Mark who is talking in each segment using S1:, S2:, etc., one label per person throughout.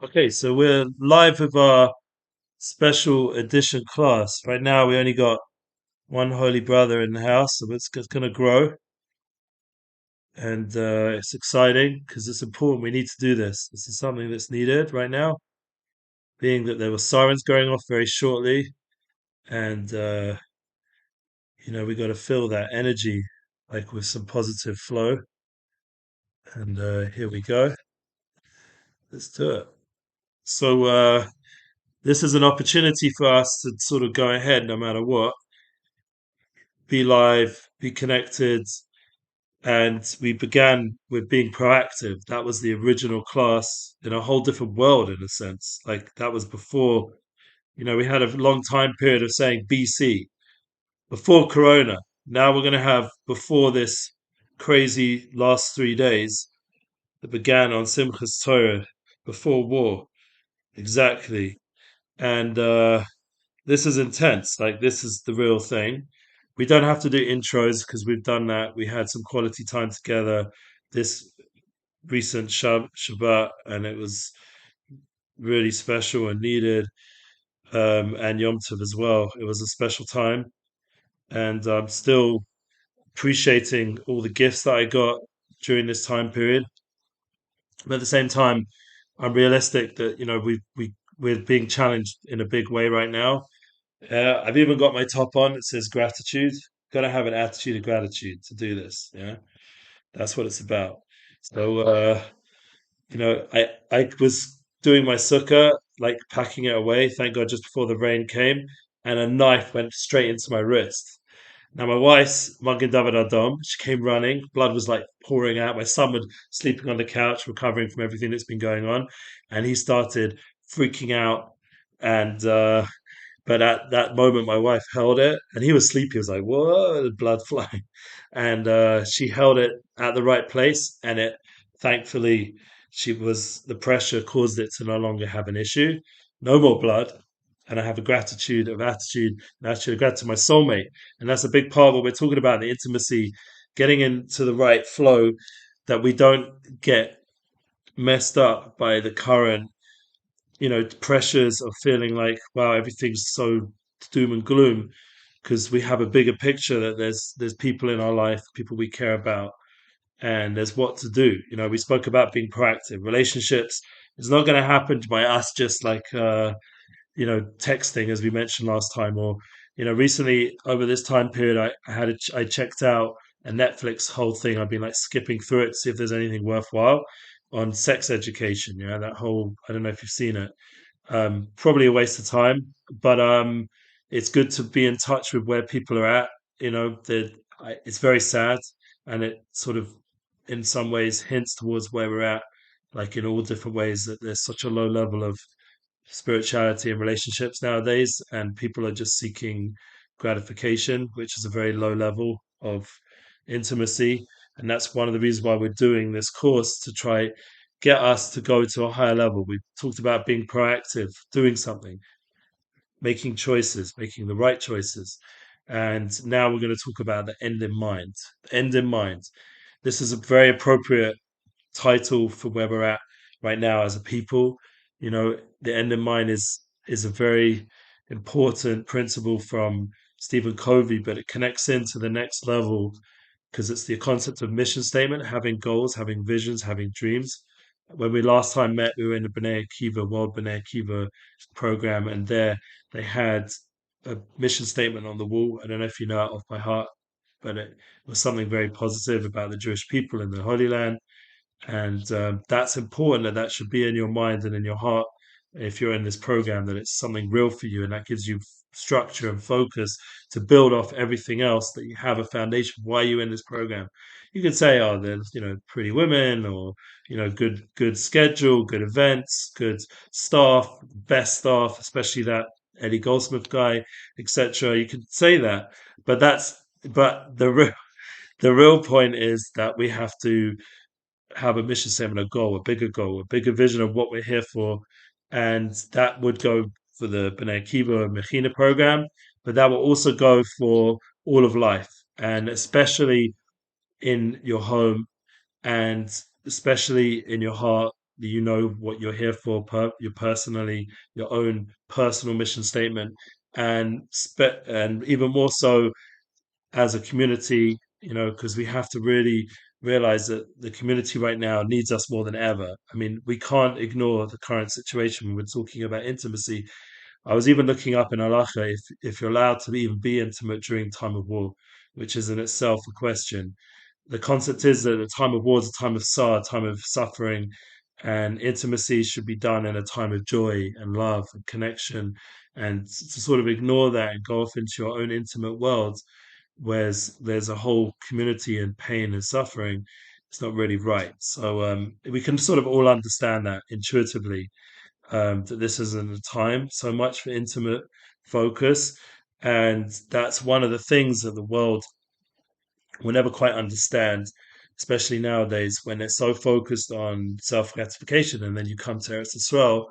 S1: Okay, so we're live with our special edition class. Right now, we only got one holy brother in the house, so it's going to grow, and it's exciting because it's important. We need to do this. This is something that's needed right now, being that there were sirens going off very shortly, and we got to fill that energy like with some positive flow. And here we go. Let's do it. So this is an opportunity for us to sort of go ahead, no matter what, be live, be connected. And we began with being proactive. That was the original class in a whole different world, in a sense. Like that was before, we had a long time period of saying BC, before Corona. Now we're going to have before this crazy last 3 days that began on Simchas Torah, before war. Exactly. And this is intense. Like this is the real thing. We don't have to do intros because we've done that. We had some quality time together this recent Shabbat, and it was really special and needed. And Yom Tov as well. It was a special time, and I'm still appreciating all the gifts that I got during this time period. But at the same time, I'm realistic that we're being challenged in a big way right now. I've even got my top on. It says gratitude. Got to have an attitude of gratitude to do this. Yeah, that's what it's about. So, I was doing my sukkah, like packing it away. Thank God, just before the rain came, and a knife went straight into my wrist. Now, my wife's Magen David Adom, she came running. Blood was like pouring out. My son was sleeping on the couch, recovering from everything that's been going on, and he started freaking out. And but at that moment, my wife held it, and he was sleepy. He was like, "Whoa!" The blood flying, and she held it at the right place, and it thankfully she was the pressure caused it to no longer have an issue, no more blood, and I have a gratitude of attitude, and attitude of gratitude to my soulmate, and that's a big part of what we're talking about: the intimacy, getting into the right flow, that we don't get messed up by the current pressures of feeling like, wow, everything's so doom and gloom, because we have a bigger picture that there's people in our life, people we care about, and there's what to do. We spoke about being proactive. Relationships is not going to happen by us just like texting, as we mentioned last time, or recently over this time period, I checked out a Netflix whole thing. I've been like skipping through it to see if there's anything worthwhile on sex education. That whole, I don't know if you've seen it. Probably a waste of time, but it's good to be in touch with where people are at. It's very sad, and it sort of, in some ways, hints towards where we're at, like in all different ways. That there's such a low level of spirituality and relationships nowadays, and people are just seeking gratification, which is a very low level of intimacy. And that's one of the reasons why we're doing this course, to try get us to go to a higher level. We talked about being proactive, doing something, making choices, making the right choices. And now we're going to talk about the end in mind. End in mind. This is a very appropriate title for where we're at right now as a people. The end in mind is a very important principle from Stephen Covey, but it connects into the next level because it's the concept of mission statement, having goals, having visions, having dreams. When we last time met, we were in the Bnei Akiva, World Bnei Akiva program, and there they had a mission statement on the wall. I don't know if you know it off by heart, but it was something very positive about the Jewish people in the Holy Land, and that's important, and that should be in your mind and in your heart if you're in this program, that it's something real for you, and that gives you structure and focus to build off everything else, that you have a foundation why you're in this program. You could say, oh, there's pretty women, or good schedule, good events, good staff, best staff, especially that Eddie Goldsmith guy, etc. You could say that, but the real point is that we have to have a mission statement, a goal, a bigger vision of what we're here for. And that would go for the Bnei Akiva Mechina program, but that will also go for all of life, and especially in your home, and especially in your heart, you know what you're here for, your personally, your own personal mission statement, and and even more so as a community, because we have to really realize that the community right now needs us more than ever. I mean, we can't ignore the current situation when we're talking about intimacy. I was even looking up in halacha if you're allowed to even be intimate during time of war, which is in itself a question. The concept is that a time of war is a time of sorrow, a time of suffering, and intimacy should be done in a time of joy and love and connection. And to sort of ignore that and go off into your own intimate world, whereas there's a whole community in pain and suffering, it's not really right. So we can sort of all understand that intuitively, that this isn't a time so much for intimate focus. And that's one of the things that the world will never quite understand, especially nowadays when they're so focused on self gratification. And then you come to Eretz Yisrael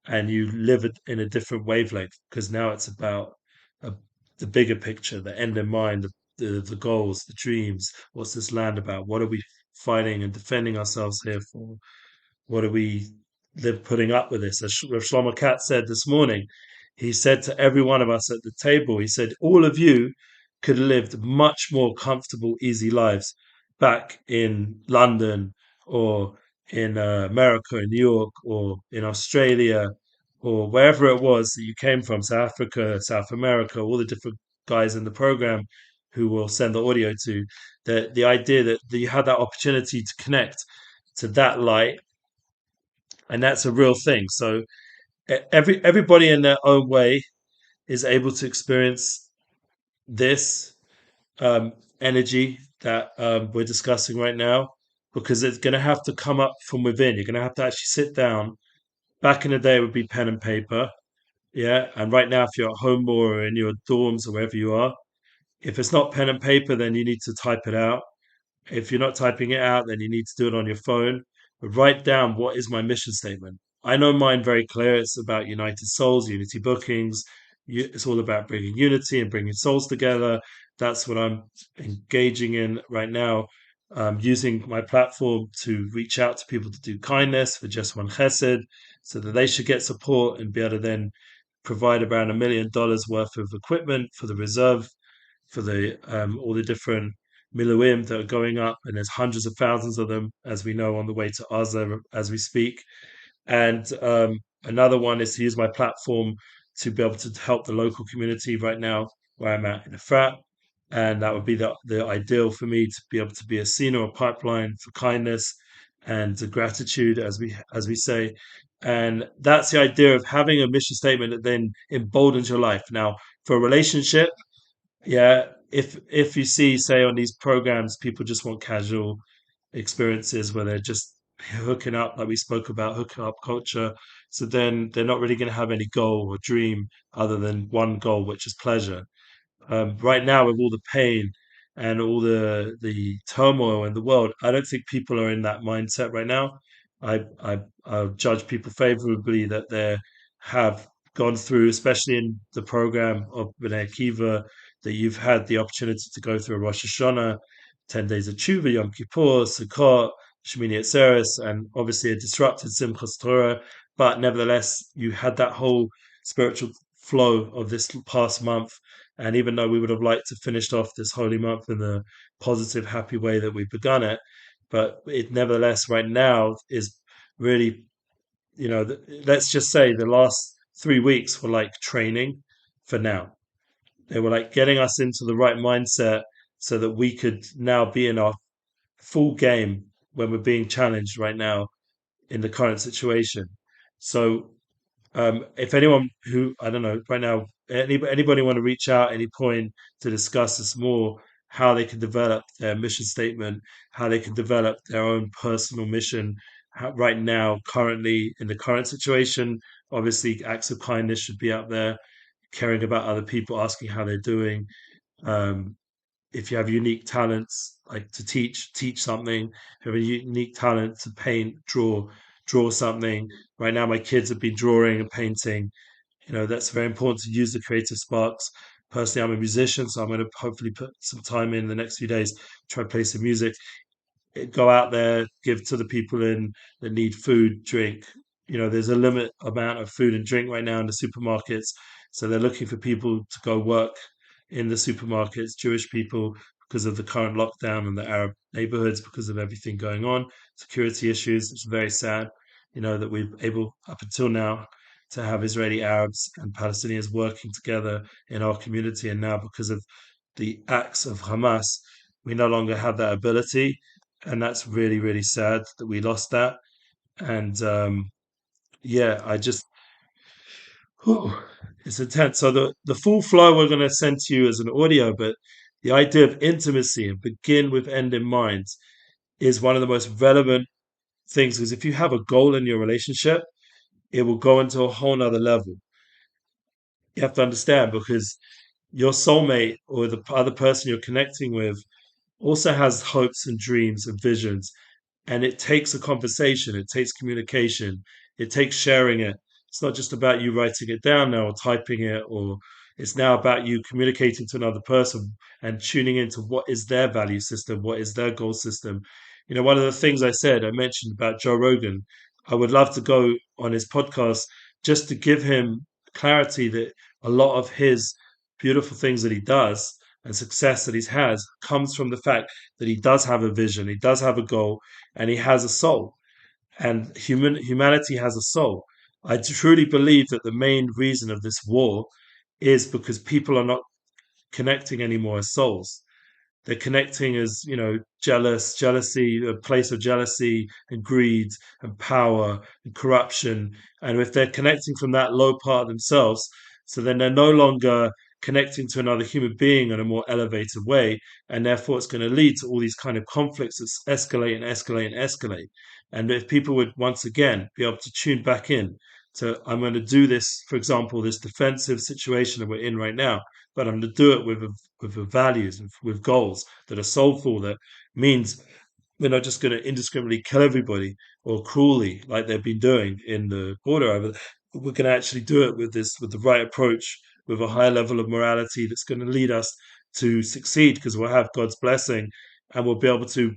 S1: and you live it in a different wavelength because now it's about a, the bigger picture, the end in mind, the goals, the dreams. What's this land about? What are we fighting and defending ourselves here for? What are we live putting up with this? As Rav Shlomo Katz said this morning, he said to every one of us at the table, he said, all of you could have lived much more comfortable, easy lives back in London or in America, in New York, or in Australia, or wherever it was that you came from, South Africa, South America, all the different guys in the program who will send the audio to, the idea that you had that opportunity to connect to that light, and that's a real thing. So everybody in their own way is able to experience this energy that we're discussing right now, because it's going to have to come up from within. You're going to have to actually sit down. Back in the day, it would be pen and paper, yeah. And right now, if you're at home or in your dorms or wherever you are, if it's not pen and paper, then you need to type it out. If you're not typing it out, then you need to do it on your phone. But write down, what is my mission statement? I know mine very clear. It's about United Souls, Unity Bookings. It's all about bringing unity and bringing souls together. That's what I'm engaging in right now. Using my platform to reach out to people to do kindness for just one chesed, so that they should get support and be able to then provide around $1 million worth of equipment for the reserve, for the all the different miluim that are going up, and there's hundreds of thousands of them, as we know, on the way to Gaza as we speak. And another one is to use my platform to be able to help the local community right now where I'm at in a frat. And that would be the ideal for me, to be able to be a scene or a pipeline for kindness and gratitude, as we say. And that's the idea of having a mission statement that then emboldens your life. Now, for a relationship, yeah, if you see, say, on these programs, people just want casual experiences where they're just hooking up, like we spoke about, hooking up culture. So then they're not really going to have any goal or dream other than one goal, which is pleasure. Right now, with all the pain and all the turmoil in the world, I don't think people are in that mindset right now. I judge people favorably that they have gone through, especially in the program of Bnei Akiva, that you've had the opportunity to go through a Rosh Hashanah, 10 days of Tshuva, Yom Kippur, Sukkot, Shemini Atzeres, and obviously a disrupted Simchas Torah. But nevertheless, you had that whole spiritual flow of this past month. And even though we would have liked to finish off this holy month in the positive, happy way that we begun it, but it nevertheless right now is really, let's just say the last 3 weeks were like training for now. They were like getting us into the right mindset so that we could now be in our full game when we're being challenged right now in the current situation. So if anyone who, I don't know right now, anybody want to reach out at any point to discuss this more, how they can develop their mission statement, how they can develop their own personal mission, right now, currently in the current situation, obviously acts of kindness should be out there, caring about other people, asking how they're doing. Um, if you have unique talents, like to teach something. If you have a unique talent to paint, draw something. Right now, my kids have been drawing and painting. That's very important to use the creative sparks. Personally, I'm a musician, so I'm going to hopefully put some time in the next few days, try to play some music. go out there, give to the people in that need food, drink. There's a limit amount of food and drink right now in the supermarkets, so they're looking for people to go work in the supermarkets, Jewish people, because of the current lockdown in the Arab neighborhoods, because of everything going on, security issues. It's very sad, that we've able up until now to have Israeli Arabs and Palestinians working together in our community, and now because of the acts of Hamas, we no longer have that ability, and that's really, really sad that we lost that. And yeah, I just, whew, it's intense. So the full flow we're going to send to you as an audio, but the idea of intimacy and begin with end in mind is one of the most relevant things, because if you have a goal in your relationship, it will go into a whole nother level. You have to understand, because your soulmate or the other person you're connecting with also has hopes and dreams and visions. And it takes a conversation, it takes communication, it takes sharing it. It's not just about you writing it down now or typing it, or it's now about you communicating to another person and tuning into what is their value system, what is their goal system. One of the things I mentioned about Joe Rogan, I would love to go on his podcast just to give him clarity that a lot of his beautiful things that he does and success that he's has comes from the fact that he does have a vision, he does have a goal, and he has a soul, and humanity has a soul. I truly believe that the main reason of this war is because people are not connecting anymore as souls. They're connecting as, jealousy, a place of jealousy and greed and power and corruption. And if they're connecting from that low part of themselves, so then they're no longer connecting to another human being in a more elevated way. And therefore, it's going to lead to all these kind of conflicts that escalate and escalate and escalate. And if people would once again be able to tune back in to, I'm going to do this, for example, this defensive situation that we're in right now, but I'm going to do it with values and with goals that are soulful. That means we're not just going to indiscriminately kill everybody or cruelly like they've been doing in the border over. We're going to actually do it with the right approach, with a high level of morality that's going to lead us to succeed, because we'll have God's blessing and we'll be able to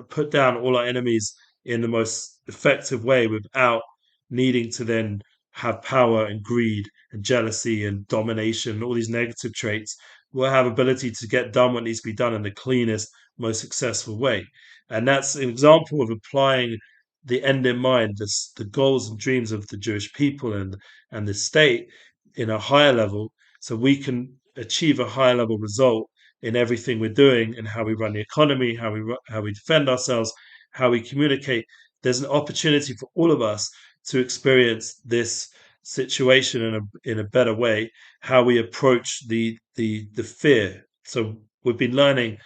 S1: put down all our enemies in the most effective way without needing to then have power and greed and jealousy and domination, all these negative traits. We'll have ability to get done what needs to be done in the cleanest, most successful way. And that's an example of applying the end in mind, the goals and dreams of the Jewish people and the state in a higher level, so we can achieve a higher level result in everything we're doing, and how we run the economy, how we defend ourselves, how we communicate. There's an opportunity for all of us to experience this situation in a better way. How we approach the fear. So we've been learning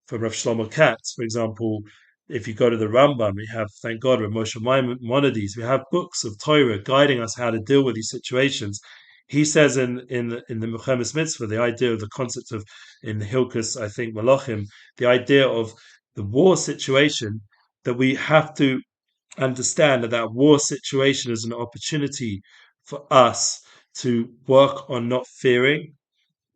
S1: from Rav Shlomo Katz, for example. If you go to the Rambam, we have, thank God, Rav Moshe Maimonides. We have books of Torah guiding us how to deal with these situations. He says in the Mechemes Mitzvah, the idea of the concept of, in Hilkus, I think, Malachim, the idea of the war situation, that we have to understand that that war situation is an opportunity for us to work on not fearing,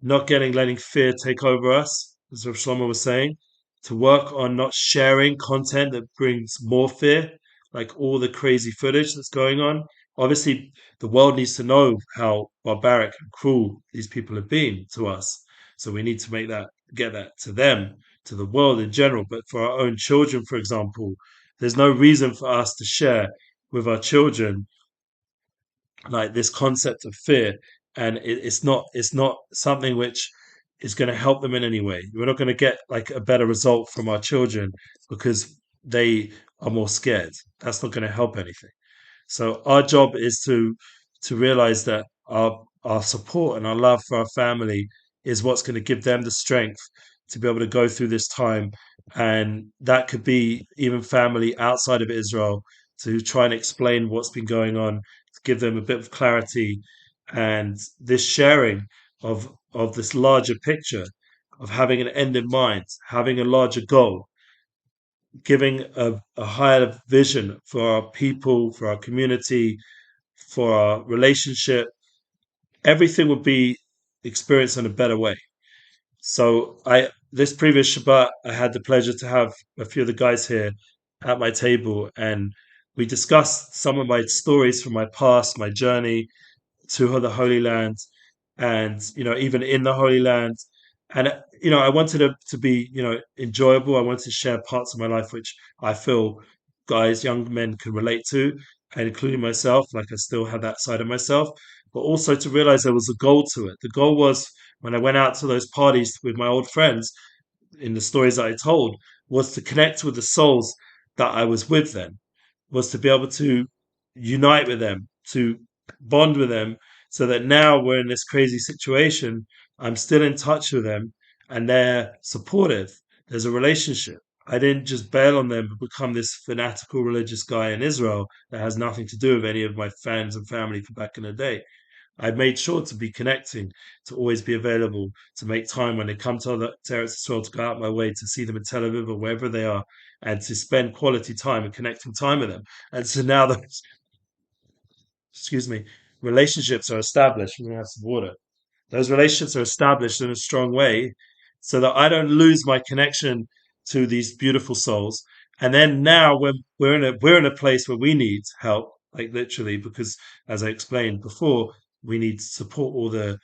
S1: not letting fear take over us, as Rav Shlomo was saying, to work on not sharing content that brings more fear, like all the crazy footage that's going on. Obviously, the world needs to know how barbaric and cruel these people have been to us. So we need to get that to them, to the world in general. But for our own children, for example, there's no reason for us to share with our children like this concept of fear, and it's not something which is going to help them in any way. We're not going to get like a better result from our children because they are more scared. That's not going to help anything. So our job is to realize that our support and our love for our family is what's going to give them the strength to be able to go through this time. And that could be even family outside of Israel, to try and explain what's been going on, to give them a bit of clarity, and this sharing of this larger picture, of having an end in mind, having a larger goal, giving a higher vision for our people, for our community, for our relationship. Everything would be experienced in a better way. So this previous Shabbat, I had the pleasure to have a few of the guys here at my table, and we discussed some of my stories from my past, my journey to the Holy Land, and even in the Holy Land, and I wanted it to be enjoyable. I wanted to share parts of my life which I feel guys, young men can relate to, and including myself. Like I still have that side of myself, but also to realize there was a goal to it. The goal was when I went out to those parties with my old friends in the stories that I told was to connect with the souls that I was with then, was to be able to unite with them, to bond with them, so that now we're in this crazy situation. I'm still in touch with them and they're supportive. There's a relationship. I didn't just bail on them but become this fanatical religious guy in Israel that has nothing to do with any of my fans and family from back in the day. I made sure to be connecting, to always be available, to make time when they come to Eretz Israel, to go out my way to see them in Tel Aviv or wherever they are, and to spend quality time and connecting time with them. And so now the excuse me, relationships are established. We're gonna have some water. Those relationships are established in a strong way, so that I don't lose my connection to these beautiful souls. And then now when we're in a place where we need help, like literally, because as I explained before, we need to support all the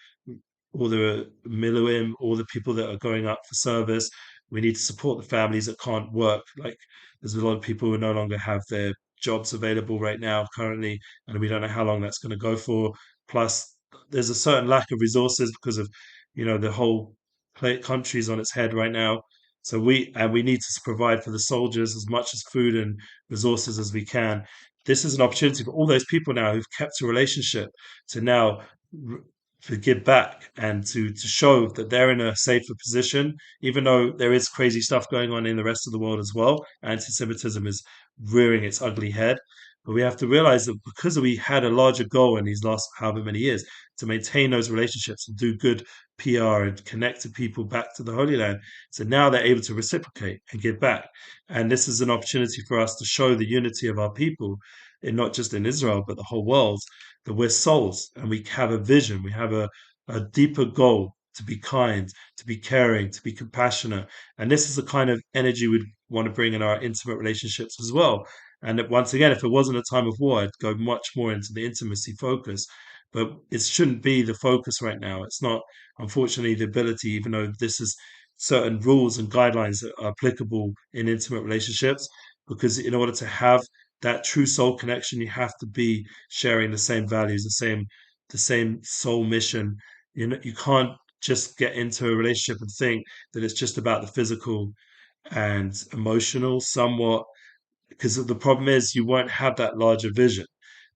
S1: miluim, all the people that are going up for service. We need to support the families that can't work. Like there's a lot of people who no longer have their jobs available right now currently, and we don't know how long that's going to go for. Plus, there's a certain lack of resources because of the whole country's on its head right now. So we need to provide for the soldiers as much as food and resources as we can. This is an opportunity for all those people now who've kept a relationship to now to give back and to show that they're in a safer position, even though there is crazy stuff going on in the rest of the world as well. Anti-Semitism is rearing its ugly head. But we have to realize that because we had a larger goal in these last however many years to maintain those relationships and do good PR and connect to people back to the Holy Land. So now they're able to reciprocate and give back. And this is an opportunity for us to show the unity of our people, in not just in Israel, but the whole world, that we're souls and we have a vision, we have a deeper goal to be kind, to be caring, to be compassionate. And this is the kind of energy we'd want to bring in our intimate relationships as well. And that once again, if it wasn't a time of war, I'd go much more into the intimacy focus. But it shouldn't be the focus right now. It's not, unfortunately, the ability, even though this is certain rules and guidelines that are applicable in intimate relationships, because in order to have that true soul connection, you have to be sharing the same values, the same soul mission. You can't just get into a relationship and think that it's just about the physical and emotional somewhat, because the problem is you won't have that larger vision.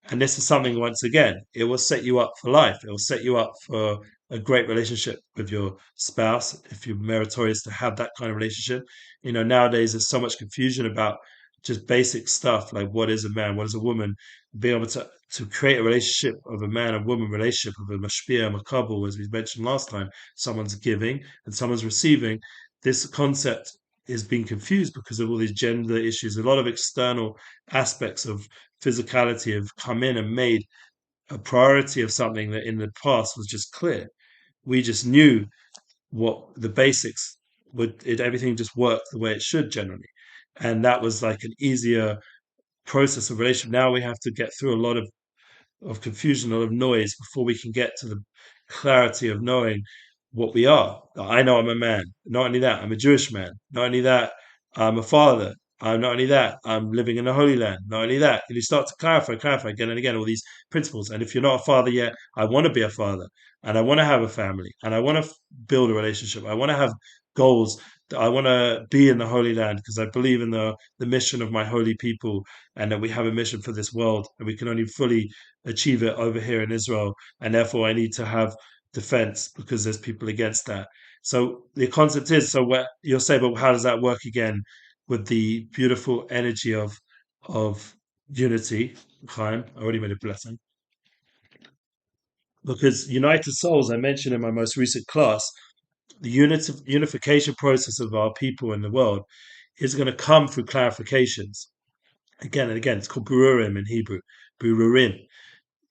S1: And this is something, once again, it will set you up for life. It will set you up for a great relationship with your spouse if you're meritorious to have that kind of relationship. Nowadays there's so much confusion about just basic stuff like what is a man, what is a woman. Being able to create a relationship of a man and woman relationship of a mashpia, makabel, as we mentioned last time, someone's giving and someone's receiving. This concept is being confused because of all these gender issues. A lot of external aspects of physicality have come in and made a priority of something that in the past was just clear. We just knew what the basics would. Everything just worked the way it should generally, and that was like an easier process of relation. Now we have to get through a lot of confusion, a lot of noise before we can get to the clarity of knowing what we are. I know I'm a man. Not only that, I'm a Jewish man. Not only that, I'm a father. Not only that, I'm living in the Holy Land. Not only that, and you start to clarify again and again all these principles. And if you're not a father yet, I want to be a father, and I want to have a family, and I want to build a relationship. I want to have goals. I want to be in the Holy Land because I believe in the mission of my holy people, and that we have a mission for this world, and we can only fully achieve it over here in Israel, and therefore I need to have defense because there's people against that. So the concept is, so what you'll say, but how does that work again with the beautiful energy of unity? Chaim, I already made a blessing. Because united souls, I mentioned in my most recent class, the unification process of our people in the world is going to come through clarifications. Again and again, it's called bururim in Hebrew, bururim.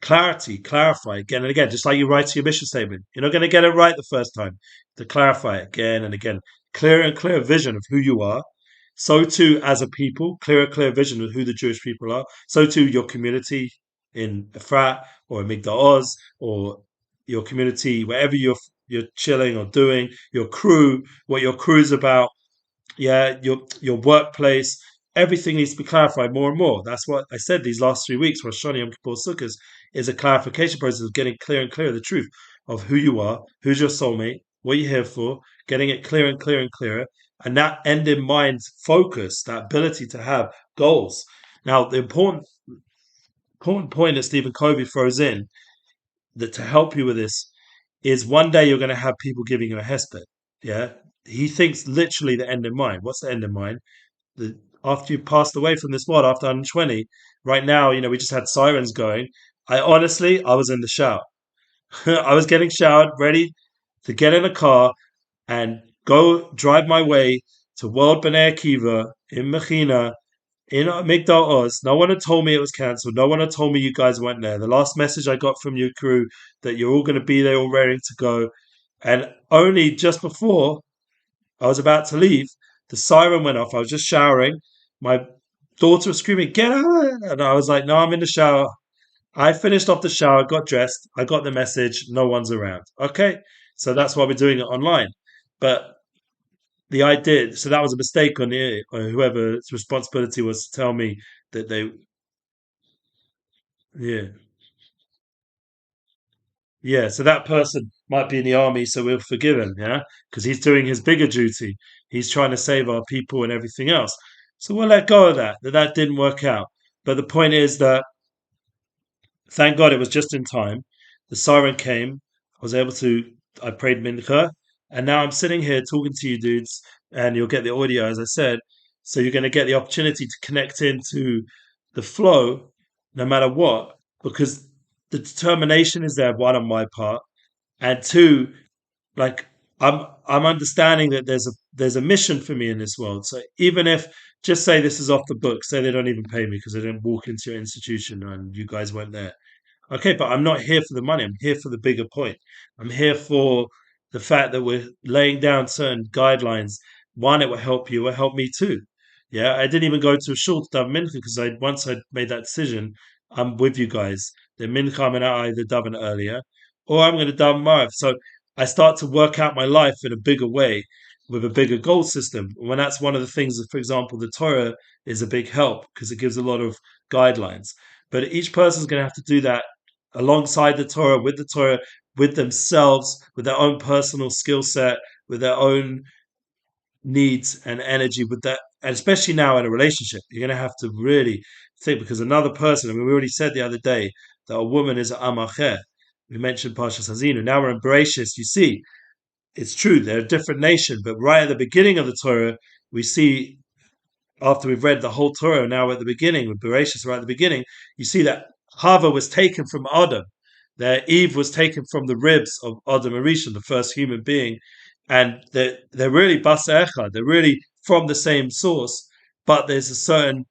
S1: Clarity, clarify again and again, just like you write to your mission statement. You're not going to get it right the first time. To clarify it again and again, clearer and clearer vision of who you are. So too, as a people, clearer vision of who the Jewish people are. So too, your community in Efrat or in Migdal Oz, or your community wherever you're chilling or doing, your crew, what your crew's about, yeah, your workplace, everything needs to be clarified more and more. That's what I said these last 3 weeks. Rosh Hashanah, Yom Kippur, Sukkot is a clarification process of getting clearer and clearer the truth of who you are, who's your soulmate, what you're here for, getting it clearer and clearer and clearer, and that end in mind focus, that ability to have goals. Now, the important point that Stephen Covey throws in that to help you with this is one day you're going to have people giving you a hesped. Yeah, he thinks literally the end in mind. What's the end in mind? After you passed away from this world after 120, right now, we just had sirens going. I was in the shower. I was getting showered, ready to get in a car and go drive my way to World Bnei Akiva in Mechina in Migdal Oz. No one had told me it was cancelled. No one had told me you guys went there. The last message I got from your crew that you're all going to be there, all ready to go. And only just before I was about to leave, the siren went off. I was just showering. My daughter was screaming, "Get out!" And I was like, "No, I'm in the shower." I finished off the shower, got dressed. I got the message, no one's around. Okay. So that's why we're doing it online. But the idea, so that was a mistake on whoever's responsibility was to tell me that yeah, yeah. So that person might be in the army, so we'll forgive him, yeah, because he's doing his bigger duty. He's trying to save our people and everything else. So we'll let go of that. That didn't work out. But the point is that thank God it was just in time. The siren came. I was able to. I prayed mincha, and now I'm sitting here talking to you dudes, and you'll get the audio as I said. So you're going to get the opportunity to connect into the flow, no matter what, because the determination is there. One on my part, and two, like I'm understanding that there's a mission for me in this world. So even if just say this is off the book, say they don't even pay me because I didn't walk into your institution and you guys weren't there. Okay, but I'm not here for the money. I'm here for the bigger point. I'm here for the fact that we're laying down certain guidelines. One, it will help you, it will help me too. Yeah, I didn't even go to a shul to daven mincha because I once I made that decision, I'm with you guys. The mincha I'm gonna either daven earlier or I'm gonna daven marv. So I start to work out my life in a bigger way with a bigger goal system. When that's one of the things that, for example, the Torah is a big help because it gives a lot of guidelines. But each person's going to have to do that alongside the Torah, with themselves, with their own personal skill set, with their own needs and energy, with that. And especially now in a relationship, you're going to have to really think because another person, I mean, we already said the other day that a woman is an amacher. We mentioned Parshas Hazinu. Now we're in Bereshis. You see, it's true, they're a different nation, but right at the beginning of the Torah, we see after we've read the whole Torah, now at the beginning, with Bereshit right at the beginning, you see that Hava was taken from Adam. That Eve was taken from the ribs of Adam and Rishon, the first human being. And they're really Basa Echad. They're really from the same source, but there's a certain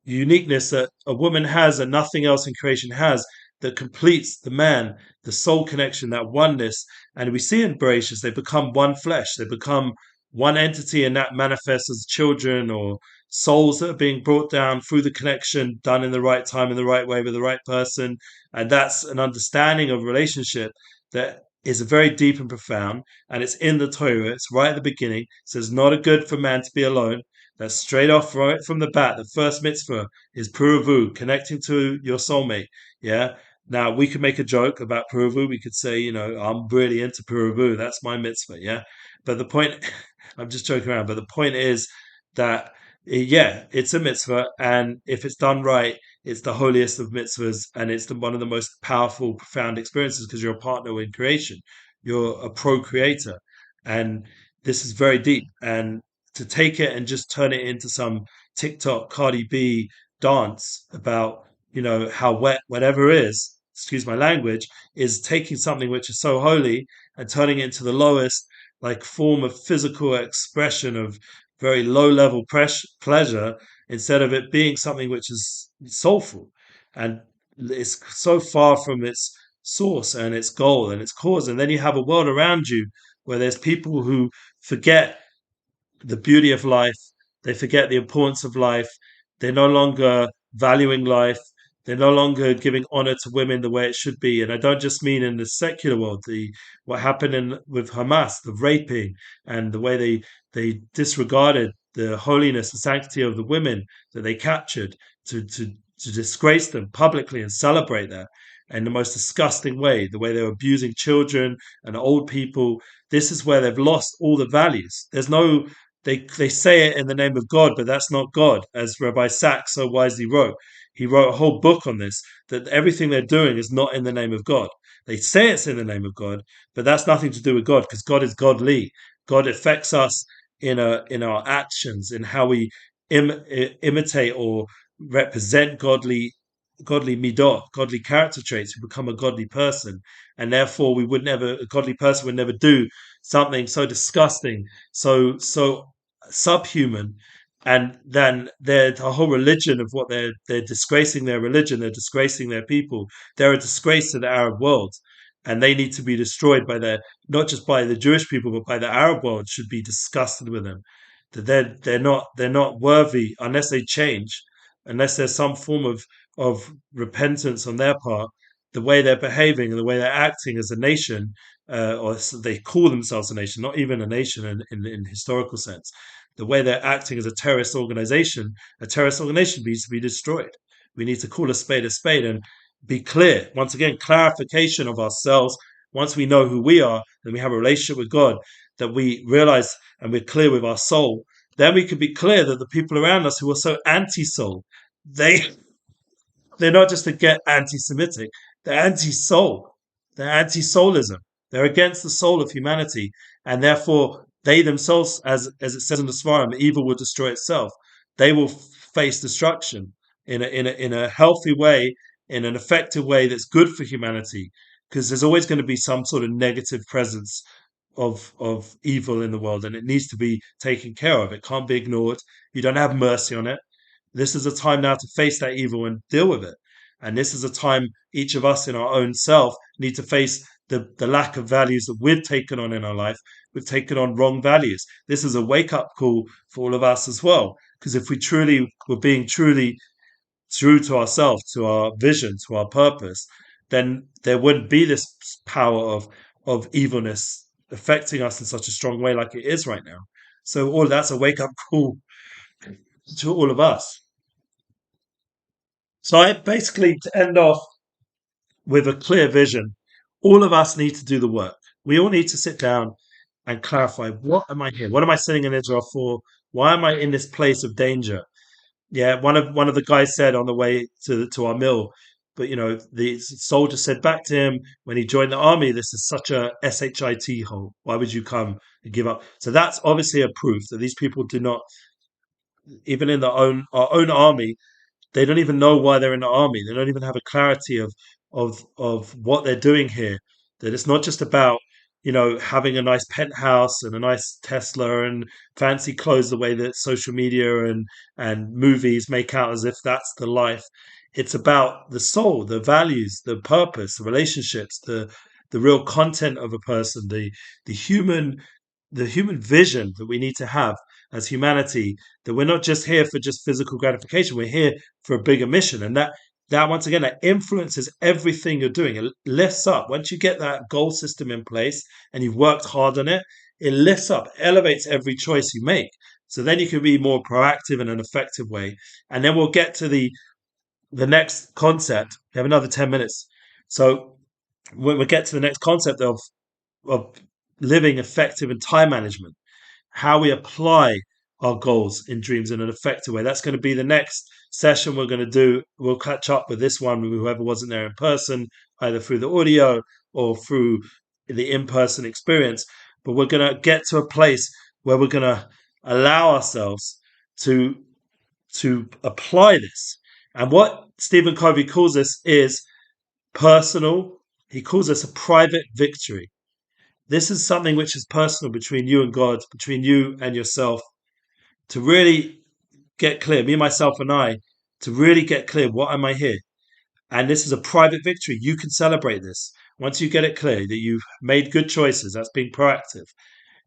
S1: uniqueness that a woman has and nothing else in creation has that completes the man, the soul connection, that oneness. And we see in Bereshit, they become one flesh, they become one entity, and that manifests as children or souls that are being brought down through the connection done in the right time, in the right way, with the right person. And that's an understanding of relationship that is very deep and profound. And it's in the Torah, it's right at the beginning. It says, not a good for man to be alone. That's straight off right from the bat. The first mitzvah is puravu, connecting to your soulmate. Yeah. Now we could make a joke about puravu. We could say, I'm really into puravu. That's my mitzvah. Yeah. But the point, I'm just joking around. But the point is that, yeah, it's a mitzvah, and if it's done right, it's the holiest of mitzvahs, and it's one of the most powerful, profound experiences because you're a partner in creation. You're a procreator, and this is very deep. And to take it and just turn it into some TikTok Cardi B dance about, how wet whatever is, excuse my language, is taking something which is so holy and turning it into the lowest like form of physical expression of very low level pleasure instead of it being something which is soulful. And it's so far from its source and its goal and its cause. And then you have a world around you where there's people who forget the beauty of life. They forget the importance of life. They're no longer valuing life. They're no longer giving honor to women the way it should be. And I don't just mean in the secular world, the what happened with Hamas, the raping, and the way they disregarded the holiness and sanctity of the women that they captured to disgrace them publicly and celebrate that in the most disgusting way, the way they were abusing children and old people. This is where they've lost all the values. There's no they say it in the name of God, but that's not God, as Rabbi Sachs so wisely wrote. He wrote a whole book on this, that everything they're doing is not in the name of God. They say it's in the name of God, but that's nothing to do with God, because God is godly. God affects us in our actions, in how we imitate or represent godly midah, godly character traits. We become a godly person, and therefore we would never a godly person would never do something so disgusting, so subhuman. And then their the whole religion of what they're disgracing their religion, they're disgracing their people, they're a disgrace to the Arab world, and they need to be destroyed by their not just by the Jewish people but by the Arab world should be disgusted with them. That they're not worthy unless they change, unless there's some form of repentance on their part. The way they're behaving and the way they're acting as a nation, or they call themselves a nation, not even a nation in historical sense. The way they're acting as a terrorist organization needs to be destroyed. We need to call a spade and be clear. Once again, clarification of ourselves. Once we know who we are and we have a relationship with God, that we realize and we're clear with our soul, then we can be clear that the people around us who are so anti-soul, they they're not just against anti-Semitic, they're anti-soul. They're anti-soulism. They're against the soul of humanity, and therefore they themselves, as it says in the Svarim, evil will destroy itself. They will face destruction in a healthy way, in an effective way that's good for humanity, because there's always going to be some sort of negative presence of evil in the world, and it needs to be taken care of. It can't be ignored. You don't have mercy on it. This is a time now to face that evil and deal with it. And this is a time each of us in our own self need to face the lack of values that we've taken on in our life. We've taken on wrong values. This is a wake up call for all of us as well. Because if we truly were being truly true to ourselves, to our vision, to our purpose, then there wouldn't be this power of evilness affecting us in such a strong way like it is right now. So all that's a wake up call to all of us. So I basically to end off with a clear vision, all of us need to do the work. We all need to sit down and clarify, what am I here? What am I sitting in Israel for? Why am I in this place of danger? Yeah, one of the guys said on the way to our mill, but the soldier said back to him when he joined the army, this is such a shit hole. Why would you come and give up? So that's obviously a proof that these people do not, even in our own army, they don't even know why they're in the army. They don't even have a clarity of what they're doing here. That it's not just about having a nice penthouse and a nice Tesla and fancy clothes the way that social media and movies make out as if that's the life. It's about the soul, the values, the purpose, the relationships, the real content of a person, the human the human vision that we need to have as humanity, that we're not just here for just physical gratification, we're here for a bigger mission. And that once again, that influences everything you're doing. It lifts up. Once you get that goal system in place and you've worked hard on it, it lifts up, elevates every choice you make. So then you can be more proactive in an effective way. And then we'll get to the next concept. We have another 10 minutes. So when we get to the next concept of living effective and time management, how we apply our goals in dreams in an effective way. That's going to be the next session we're going to do. We'll catch up with this one with whoever wasn't there in person, either through the audio or through the in-person experience. But we're going to get to a place where we're going to allow ourselves to apply this. And what Stephen Covey calls this is personal. He calls this a private victory. This is something which is personal between you and God, between you and yourself, to really get clear, me, myself, and I, to really get clear, what am I here? And this is a private victory. You can celebrate this. Once you get it clear that you've made good choices, that's being proactive,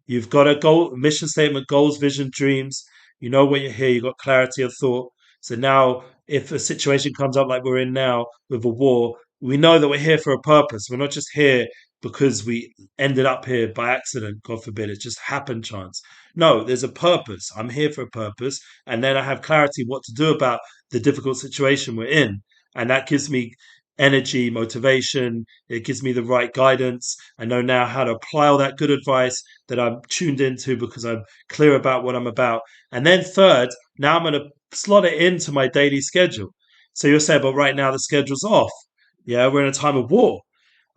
S1: You've got a goal, mission statement, goals, vision, dreams. You know what you're here. You've got clarity of thought. So now, if a situation comes up like we're in now with a war, we know that we're here for a purpose. We're not just here because we ended up here by accident, God forbid, it just happened chance. No, there's a purpose. I'm here for a purpose. And then I have clarity what to do about the difficult situation we're in. And that gives me energy, motivation. It gives me the right guidance. I know now how to apply all that good advice that I'm tuned into because I'm clear about what I'm about. And then third, now I'm going to slot it into my daily schedule. So you'll say, but right now the schedule's off. Yeah, we're in a time of war.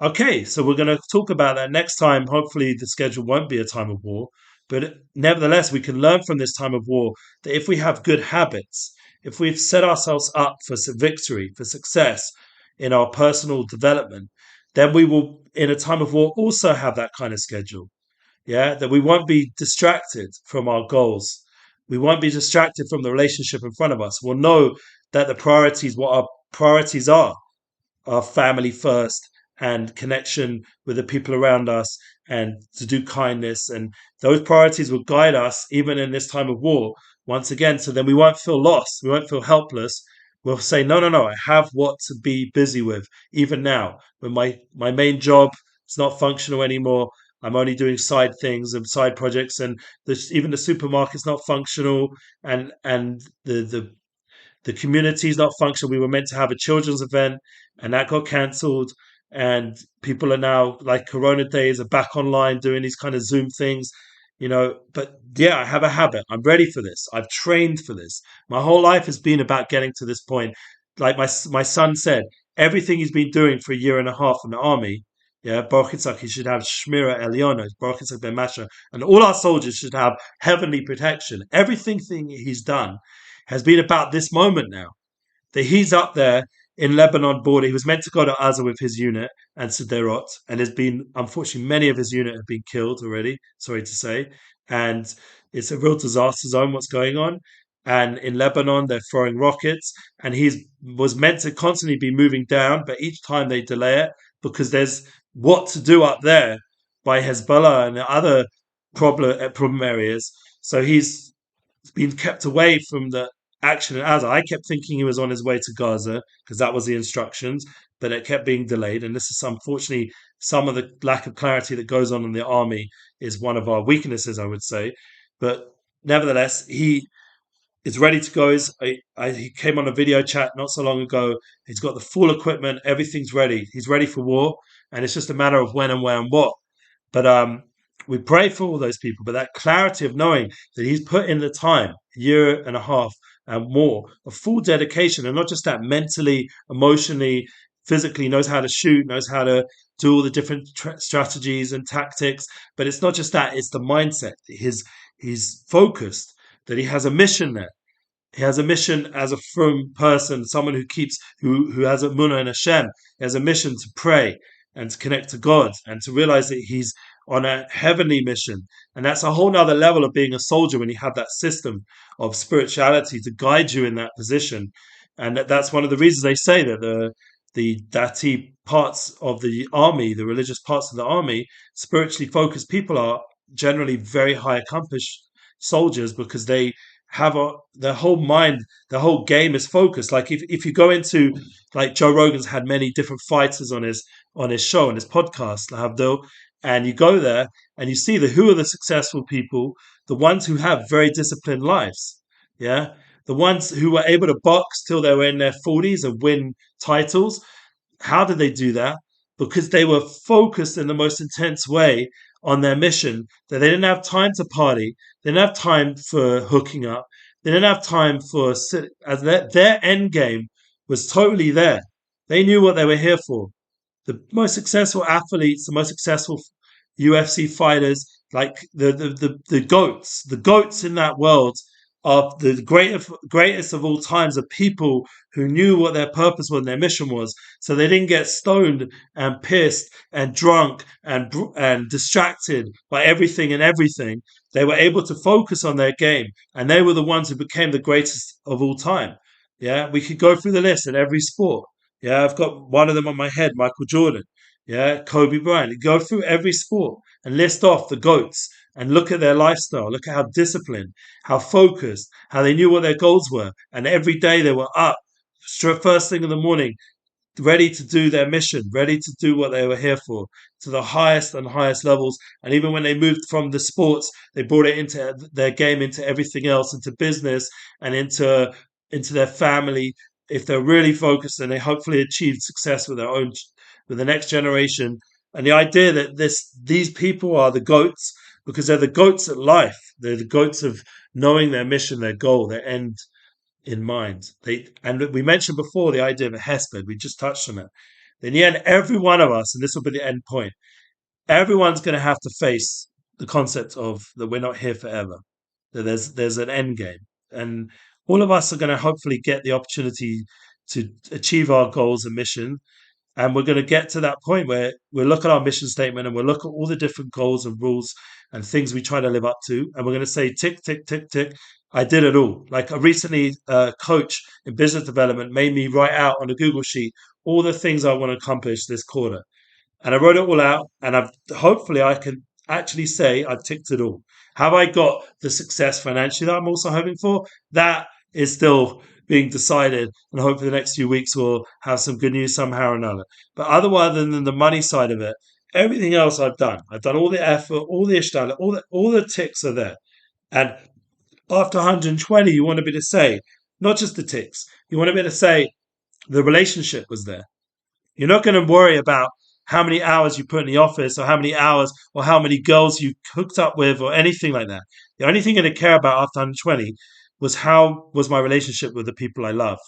S1: Okay, so we're going to talk about that next time. Hopefully, the schedule won't be a time of war. But nevertheless, we can learn from this time of war that if we have good habits, if we've set ourselves up for victory, for success in our personal development, then we will, in a time of war, also have that kind of schedule. Yeah, that we won't be distracted from our goals. We won't be distracted from the relationship in front of us. We'll know that the priorities, what our priorities are family first and connection with the people around us and to do kindness. And those priorities will guide us even in this time of war once again. So then we won't feel lost. We won't feel helpless. We'll say, no, no, no, I have what to be busy with, even now when my main job is not functional anymore. I'm only doing side things and side projects, and even the supermarket's not functional, and the community is not functional. We were meant to have a children's event, and that got cancelled. And people are now, like Corona days, are back online doing these kind of Zoom things, But yeah, I have a habit. I'm ready for this. I've trained for this. My whole life has been about getting to this point. Like my son said, everything he's been doing for a year and a half in the army. Yeah, Baruch Yitzhak, he should have Shmira Eliona, Baruch Yitzhak Ben Masha, and all our soldiers should have heavenly protection. Everything he's done has been about this moment now. That he's up there in Lebanon border. He was meant to go to Gaza with his unit and Sderot, and there's been, unfortunately, many of his unit have been killed already, sorry to say. And it's a real disaster zone what's going on. And in Lebanon, they're throwing rockets, and he was meant to constantly be moving down, but each time they delay it because there's what to do up there by Hezbollah and other problem areas. So he's been kept away from the action in Gaza. I kept thinking he was on his way to Gaza because that was the instructions, but it kept being delayed. And this is unfortunately some of the lack of clarity that goes on in the army is one of our weaknesses, I would say. But nevertheless, he is ready to go. He came on a video chat not so long ago. He's got the full equipment. Everything's ready. He's ready for war. And it's just a matter of when and where and what. But we pray for all those people. But that clarity of knowing that he's put in the time, a year and a half and more, of full dedication, and not just that, mentally, emotionally, physically, knows how to shoot, knows how to do all the different strategies and tactics. But it's not just that; it's the mindset. He's focused. That he has a mission there. He has a mission as a firm person, someone who has a munah and Hashem. He has a mission to pray and to connect to God and to realize that he's on a heavenly mission. And that's a whole nother level of being a soldier when you have that system of spirituality to guide you in that position. And that's one of the reasons they say that the dati parts of the army, the religious parts of the army, spiritually focused people are generally very high accomplished soldiers because they have their whole mind, their whole game is focused. Like if you go into, like Joe Rogan's had many different fighters on his show, on his podcast, Lahavdil, and you go there and you see who are the successful people, the ones who have very disciplined lives. Yeah. The ones who were able to box till they were in their 40s and win titles. How did they do that? Because they were focused in the most intense way on their mission, that they didn't have time to party. They didn't have time for hooking up. They didn't have time for as their end game was totally there. They knew what they were here for. The most successful athletes, the most successful UFC fighters, like the goats in that world are the greatest of all times, are people who knew what their purpose was and their mission was. So they didn't get stoned and pissed and drunk and distracted by everything and everything. They were able to focus on their game, and they were the ones who became the greatest of all time. Yeah, we could go through the list in every sport. Yeah, I've got one of them on my head, Michael Jordan. Yeah, Kobe Bryant. Go through every sport and list off the goats and look at their lifestyle. Look at how disciplined, how focused, how they knew what their goals were. And every day they were up first thing in the morning, ready to do their mission, ready to do what they were here for, to the highest and highest levels. And even when they moved from the sports, they brought it into their game, into everything else, into business, and into their family. If they're really focused, and they hopefully achieved success with their own, with the next generation. And the idea that these people are the goats because they're the goats at life. They're the goats of knowing their mission, their goal, their end in mind. And we mentioned before the idea of a hesped. We just touched on it. In the end, every one of us, and this will be the end point, everyone's going to have to face the concept of that we're not here forever. That there's an end game, and all of us are going to hopefully get the opportunity to achieve our goals and mission, and we're going to get to that point where we'll look at our mission statement and we'll look at all the different goals and rules and things we try to live up to. And we're going to say, tick, tick, tick, tick. I did it all. Like a recently, coach in business development made me write out on a Google sheet all the things I want to accomplish this quarter. And I wrote it all out, and hopefully I can actually say I've ticked it all. Have I got the success financially that I'm also hoping for? That is still being decided, and hopefully the next few weeks we'll have some good news somehow or another. But otherwise than the money side of it, everything else I've done. I've done all the effort, all the ishtal, all the ticks are there. And after 120, you want to be to say, not just the ticks, you want to be to say the relationship was there. You're not going to worry about how many hours you put in the office or how many hours or how many girls you hooked up with or anything like that. The only thing you're going to care about after 120 was how was my relationship with the people I love.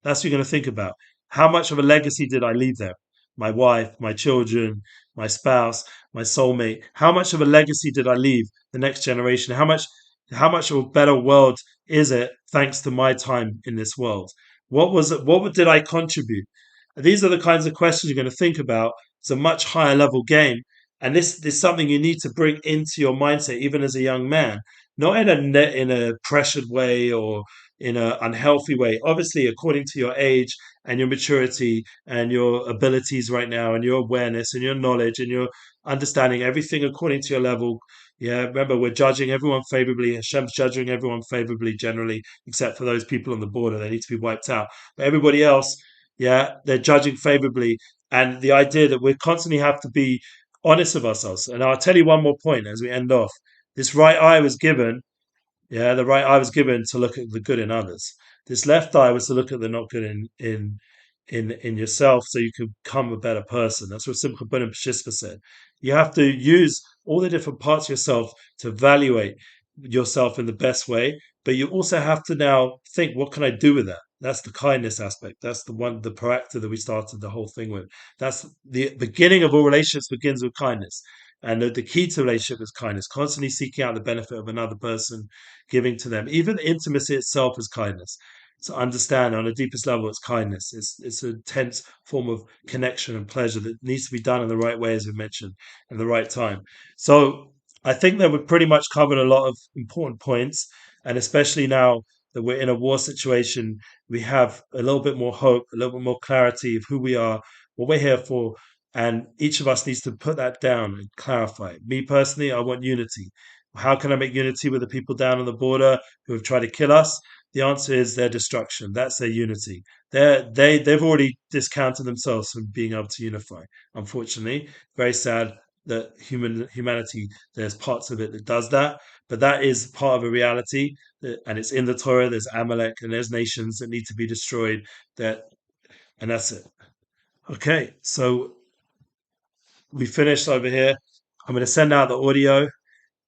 S1: That's what you're going to think about. How much of a legacy did I leave them? My wife, my children, my spouse, my soulmate. How much of a legacy did I leave the next generation? How much of a better world is it thanks to my time in this world? What was it? What did I contribute? These are the kinds of questions you're going to think about. It's a much higher level game. And this is something you need to bring into your mindset, even as a young man, not in a pressured way or in an unhealthy way. Obviously, according to your age and your maturity and your abilities right now and your awareness and your knowledge and your understanding, everything according to your level. Yeah, remember, we're judging everyone favorably. Hashem's judging everyone favorably generally, except for those people on the border. They need to be wiped out. But everybody else, yeah, they're judging favorably. And the idea that we constantly have to be honest with ourselves. And I'll tell you one more point as we end off. This right eye was given, yeah, the right eye was given to look at the good in others. This left eye was to look at the not good in yourself, so you can become a better person. That's what Simcha Bunim Pshispa said. You have to use all the different parts of yourself to evaluate yourself in the best way, but you also have to now think, what can I do with that? That's the kindness aspect. That's the proactive that we started the whole thing with. That's the beginning of all relationships begins with kindness. And the key to relationship is kindness, constantly seeking out the benefit of another person, giving to them. Even intimacy itself is kindness. To understand on a deepest level, it's kindness. It's an intense form of connection and pleasure that needs to be done in the right way, as we mentioned, in the right time. So I think that we've pretty much covered a lot of important points, and especially now that we're in a war situation, we have a little bit more hope, a little bit more clarity of who we are, what we're here for, and each of us needs to put that down and clarify. Me personally, I want unity. How can I make unity with the people down on the border who have tried to kill us? The answer is their destruction. That's their unity. They've already discounted themselves from being able to unify. Unfortunately, very sad that humanity, there's parts of it that does that, but that is part of a reality, and it's in the Torah. There's Amalek and there's nations that need to be destroyed. That and that's it. Okay, so we finished over here. I'm going to send out the audio,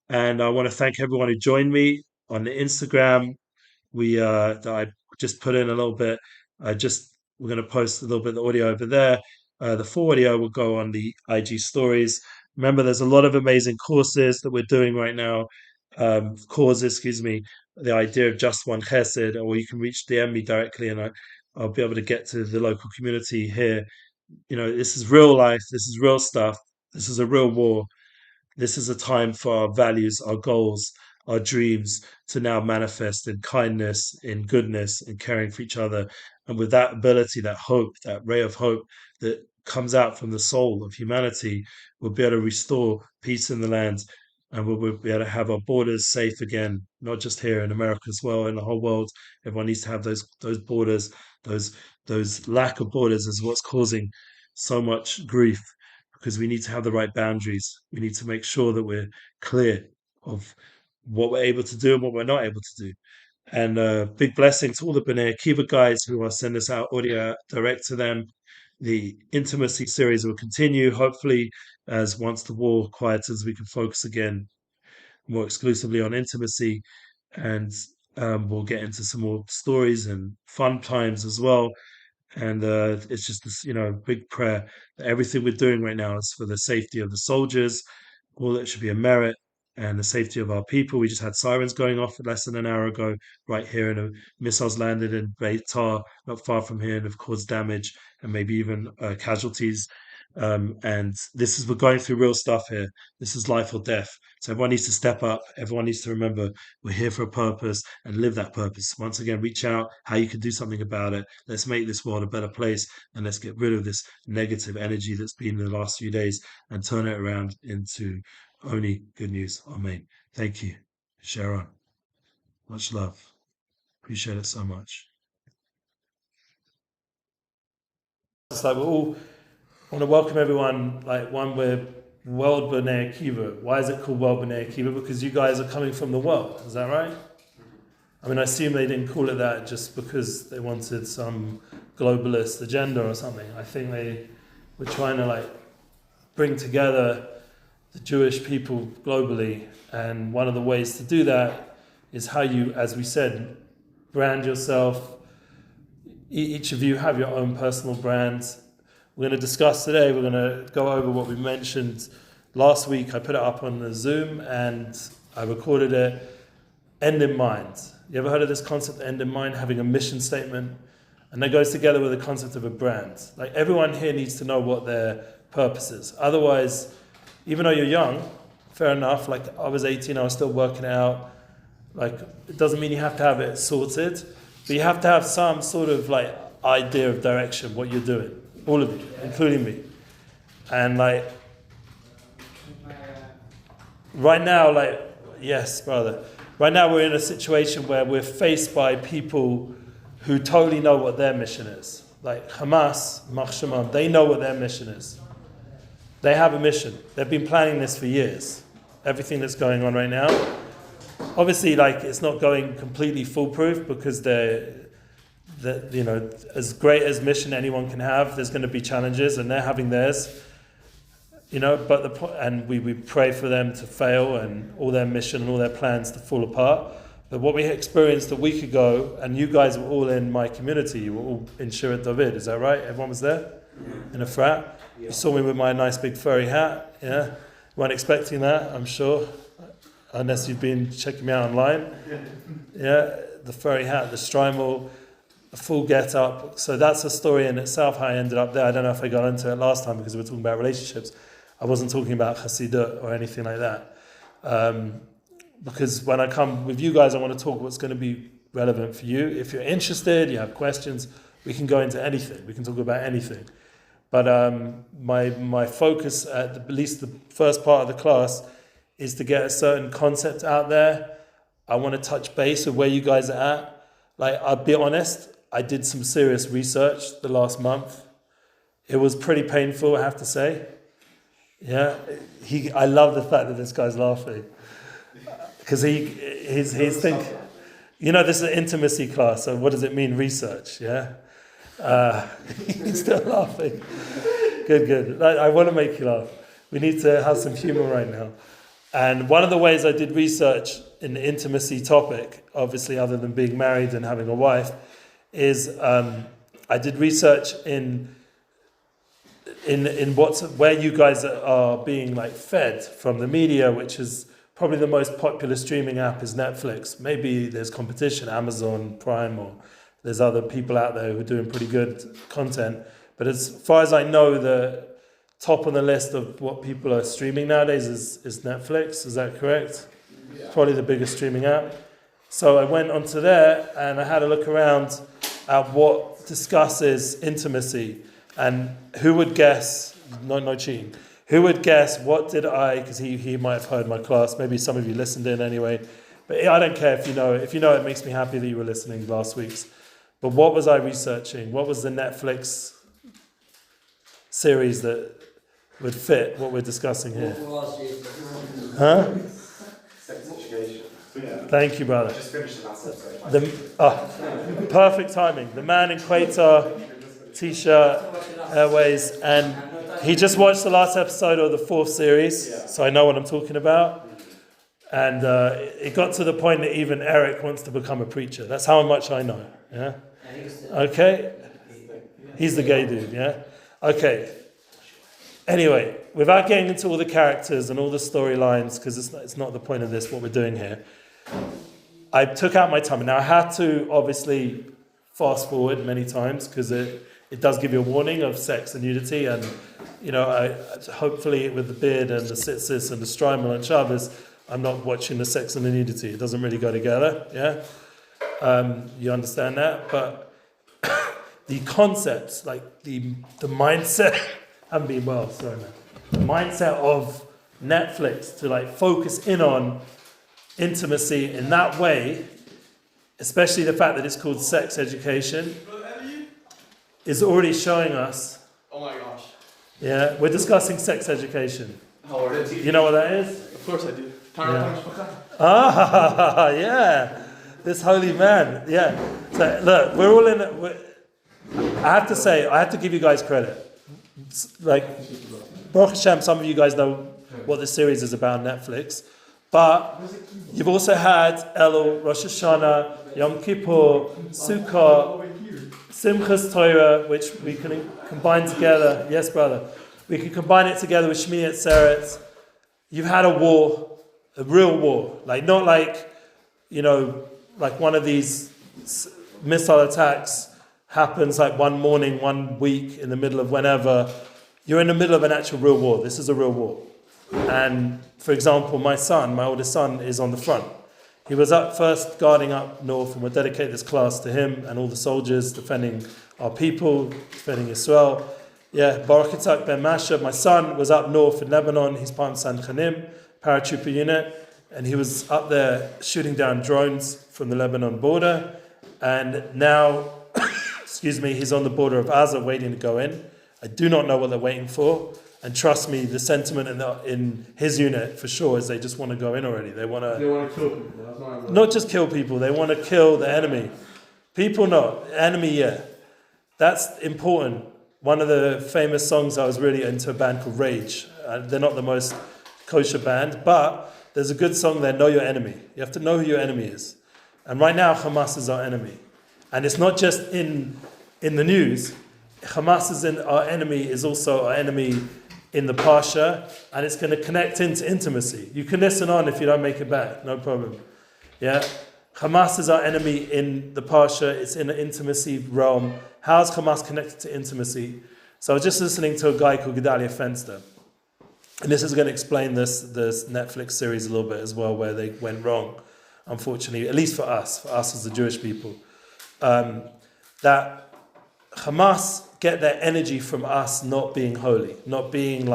S1: and I want to thank everyone who joined me on the Instagram. We that I just put in a little bit. I just We're going to post a little bit of the audio over there. The full audio will go on the IG stories. Remember, there's a lot of amazing courses that we're doing right now. Causes, excuse me. The idea of just one chesed, or you can DM me directly, and I'll be able to get to the local community here. This is real life. This is real stuff. This is a real war. This is a time for our values, our goals, our dreams to now manifest in kindness, in goodness, in caring for each other. And with that ability, that hope, that ray of hope that comes out from the soul of humanity, we'll be able to restore peace in the land. and we'll be able to have our borders safe again, not just here in America as well, in the whole world. Everyone needs to have those borders. Those lack of borders is what's causing so much grief, because we need to have the right boundaries. We need to make sure that we're clear of what we're able to do and what we're not able to do. And big blessing to all the Bnei Akiva guys who are sending us out audio direct to them. The intimacy series will continue, hopefully, as once the war quietens, we can focus again more exclusively on intimacy, and we'll get into some more stories and fun times as well. And it's just this, big prayer that everything we're doing right now is for the safety of the soldiers. All that should be a merit, and the safety of our people. We just had sirens going off less than an hour ago, right here, and missiles landed in Beitar, not far from here, and have caused damage and maybe even casualties. And we're going through real stuff here. This is life or death. So everyone needs to step up. Everyone needs to remember we're here for a purpose and live that purpose. Once again, reach out how you can do something about it. Let's make this world a better place, and let's get rid of this negative energy that's been in the last few days and turn it around into only good news. Amen. Thank you, Sharon. Much love. Appreciate it so much. It's like I want to welcome everyone. We're World Bnei Akiva. Why is it called World Bnei Akiva? Because you guys are coming from the world. Is that right? I mean, I assume they didn't call it that just because they wanted some globalist agenda or something. I think they were trying to bring together the Jewish people globally, and one of the ways to do that is how you, as we said, brand yourself. Each of you have your own personal brand. We're going to discuss today, we're going to go over what we mentioned last week. I put it up on the Zoom and I recorded it. End in mind. You ever heard of this concept, end in mind, having a mission statement? And that goes together with the concept of a brand. Everyone here needs to know what their purpose is. Otherwise, even though you're young, fair enough, I was 18, I was still working it out. It doesn't mean you have to have it sorted, but you have to have some sort of idea of direction, what you're doing. All of you, including me. And right now, yes, brother. Right now we're in a situation where we're faced by people who totally know what their mission is. Hamas, Machshama, they know what their mission is. They have a mission. They've been planning this for years. Everything that's going on right now. Obviously, it's not going completely foolproof, because as great as mission anyone can have, there's going to be challenges, and they're having theirs. And we pray for them to fail and all their mission and all their plans to fall apart. But what we experienced a week ago, and you guys were all in my community, you were all in Shirat David, is that right? Everyone was there? In a frat? Yeah. You saw me with my nice big furry hat, yeah? Weren't expecting that, I'm sure, unless you've been checking me out online. Yeah, the furry hat, the strimal, the full get up. So that's a story in itself, how I ended up there. I don't know if I got into it last time because we were talking about relationships. I wasn't talking about Hasidut or anything like that. Because when I come with you guys, I want to talk what's going to be relevant for you. If you're interested, you have questions, we can go into anything. We can talk about anything. But my focus, at least the first part of the class, is to get a certain concept out there. I want to touch base with where you guys are at. I'll be honest, I did some serious research the last month. It was pretty painful, I have to say. Yeah, I love the fact that this guy's laughing. Because he's thinking, this is an intimacy class, so what does it mean, research, yeah? He's still laughing. Good. I want to make you laugh. We need to have some humor right now. And one of the ways I did research in the intimacy topic, obviously other than being married and having a wife, is I did research in where you guys are being fed from the media, which is probably the most popular streaming app is Netflix. Maybe there's competition, Amazon Prime, or there's other people out there who are doing pretty good content. But as far as I know, the top on the list of what people are streaming nowadays is Netflix. Is that correct? Yeah. Probably the biggest streaming app. So I went onto there and I had a look around at what discusses intimacy. And who would guess, no cheating, Who would guess what did I, because he might have heard my class, maybe some of you listened in anyway, but I don't care if you know. If you know, it makes me happy that you were listening last week's. But what was I researching? What was the Netflix series that would fit what we're discussing here? Huh?
S2: Sex education. Yeah.
S1: Thank you, brother.
S2: I just finished the last episode.
S1: Perfect timing. The man in Quator, T-shirt, Airways, and he just watched the last episode of the 4th series, so I know what I'm talking about. And it got to the point that even Eric wants to become a preacher. That's how much I know. Yeah. Okay. He's the gay dude. Yeah. Okay. Anyway, without getting into all the characters and all the storylines, because it's not the point of this, what we're doing here, I took out my time. Now, I had to obviously fast forward many times, because it does give you a warning of sex and nudity. And, hopefully with the beard and the tzitzis and the strimal and Shabbos, I'm not watching the sex and the nudity. It doesn't really go together, yeah? You understand that? But the concepts, like the mindset... haven't been well, sorry man. The mindset of Netflix to focus in on intimacy in that way, especially the fact that it's called sex education, is already showing us.
S2: Oh my gosh.
S1: Yeah, we're discussing sex education.
S2: How are they?
S1: You know what that is?
S2: Of course I do.
S1: Yeah. This holy man. Yeah. So look, we're all in. I have to say, I have to give you guys credit. Baruch Hashem, some of you guys know what this series is about on Netflix, but you've also had Elul, Rosh Hashanah, Yom Kippur, Sukkot, Simchas Torah, which we can combine together. Yes, brother. We can combine it together with Shmini Atzeret. You've had a war, a real war, not like one of these missile attacks happens one morning, 1 week, in the middle of whenever. You're in the middle of an actual real war. This is a real war. And, for example, my oldest son, is on the front. He was up first guarding up north, and we'll dedicate this class to him and all the soldiers defending our people, defending Israel. Yeah, Baruch Yitzhak ben Masha, my son, was up north in Lebanon. He's part of San Chanim, paratrooper unit, and he was up there shooting down drones from the Lebanon border. And now... he's on the border of Gaza waiting to go in. I do not know what they're waiting for. And trust me, the sentiment in his unit, for sure, is they just want to go in already. They want to
S2: kill people.
S1: Not just kill people, they want to kill the enemy. People not. Enemy, yeah. That's important. One of the famous songs, I was really into a band called Rage. They're not the most kosher band, but there's a good song there, Know Your Enemy. You have to know who your enemy is. And right now, Hamas is our enemy. And it's not just in the news. Hamas our enemy is also our enemy in the Parsha, and it's going to connect into intimacy. You can listen on if you don't make it back, no problem. Yeah? Hamas is our enemy in the Parsha, it's in the intimacy realm. How's Hamas connected to intimacy? So I was just listening to a guy called Gedalia Fenster. And this is going to explain this Netflix series a little bit as well, where they went wrong, unfortunately, at least for us as the Jewish people. That Hamas get their energy from us not being holy, not being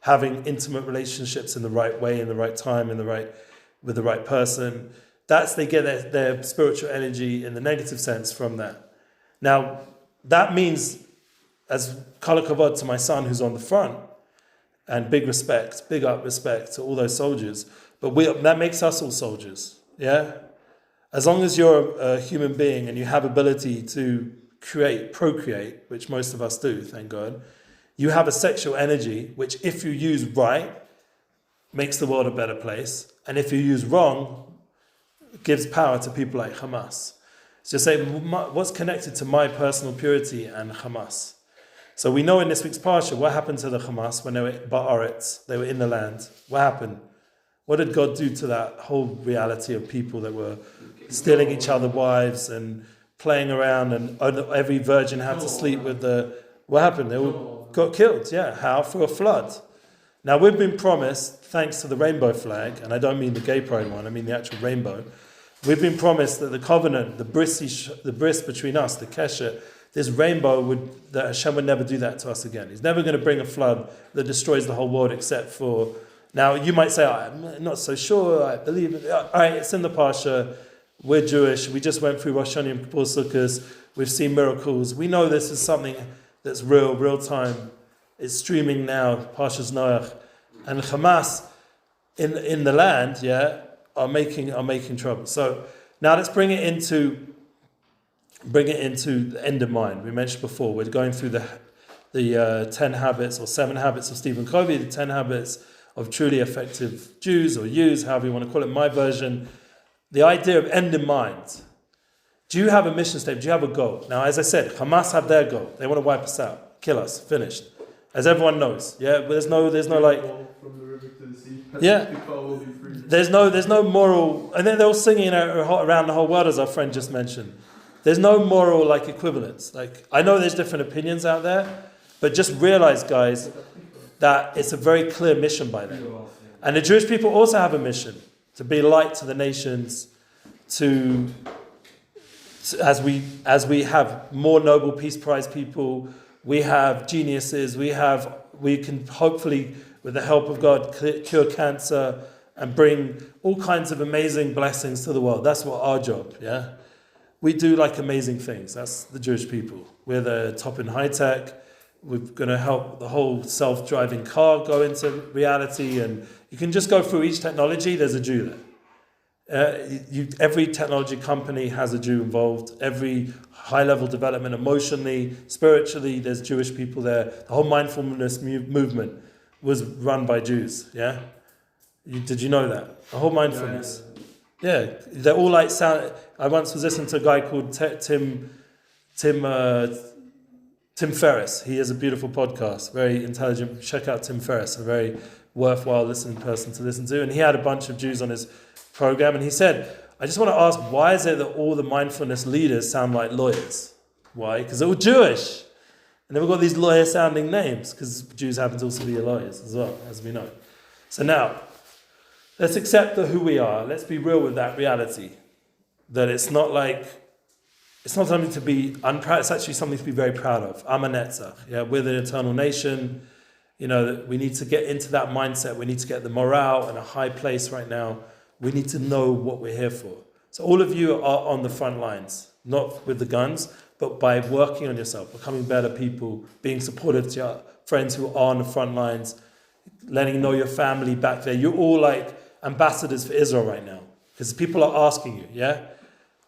S1: having intimate relationships in the right way, in the right time, with the right person. They get their spiritual energy in the negative sense from that. Now, that means, as kol hakavod to my son who's on the front, and big up respect to all those soldiers, but that makes us all soldiers, yeah? As long as you're a human being and you have ability to procreate, which most of us do, thank God, you have a sexual energy, which if you use right, makes the world a better place. And if you use wrong, gives power to people like Hamas. So you say, what's connected to my personal purity and Hamas? So we know in this week's Parsha, what happened to the Hamas when they were Ba'aretz, they were in the land. What happened? What did God do to that whole reality of people that were stealing each other's wives and playing around, and every virgin had to sleep with what happened? They all got killed, yeah. How? Through a flood. Now we've been promised, thanks to the rainbow flag, and I don't mean the gay pride one, I mean the actual rainbow, we've been promised that the covenant, the bris between us, the kesher,
S3: this rainbow that Hashem would never do that to us again. He's never going to bring a flood that destroys the whole world except for... Now, you might say, I'm not so sure, I believe it. All right, it's in the Parsha. We're Jewish. We just went through Rosh Hashanah and Kippur Sukkos. We've seen miracles. We know this is something that's real time. It's streaming now, Parshas Noach. And Hamas in the land, are making trouble. So now let's bring it into the end of mind. We mentioned before, we're going through the 10 habits or 7 habits of Stephen Covey, the 10 habits of truly effective Jews or Jews, however you want to call it, my version. The idea of end in mind. Do you have a mission statement? Do you have a goal? Now, as I said, Hamas have their goal. They want to wipe us out, kill us, finished. As everyone knows, but there's no like,
S2: from the river to the sea.
S3: There's no moral, and then they're all singing around the whole world, as our friend just mentioned. There's no moral like equivalence. Like, I know there's different opinions out there, but just realize, guys, that it's a very clear mission by them. And the Jewish people also have a mission to be light to the nations, as we have more Nobel Peace Prize people, we have geniuses, we can hopefully, with the help of God, cure cancer and bring all kinds of amazing blessings to the world. That's what our job, We do like amazing things. That's the Jewish people. We're the top in high tech. We're going to help the whole self-driving car go into reality, and you can just go through each technology, there's a Jew there. Every technology company has a Jew involved. Every high-level development, emotionally, spiritually, there's Jewish people there. The whole mindfulness movement was run by Jews, Did you know that? The whole mindfulness. Yeah, they're all like sound. I once was listening to a guy called Tim Ferriss. He has a beautiful podcast, very intelligent. Check out Tim Ferriss, a very worthwhile listening person to listen to. And he had a bunch of Jews on his program, and he said, I just want to ask, why is it that all the mindfulness leaders sound like lawyers? Why? Because they're all Jewish. And they've got these lawyer-sounding names, because Jews happen to also be lawyers as well, as we know. So now, let's accept who we are. Let's be real with that reality. That it's not something to be unproud. It's actually something to be very proud of. I'm a Netzach. We're the eternal nation. We need to get into that mindset. We need to get the morale in a high place right now. We need to know what we're here for. So all of you are on the front lines, not with the guns, but by working on yourself, becoming better people, being supportive to your friends who are on the front lines, letting you know your family back there. You're all like ambassadors for Israel right now, because people are asking you,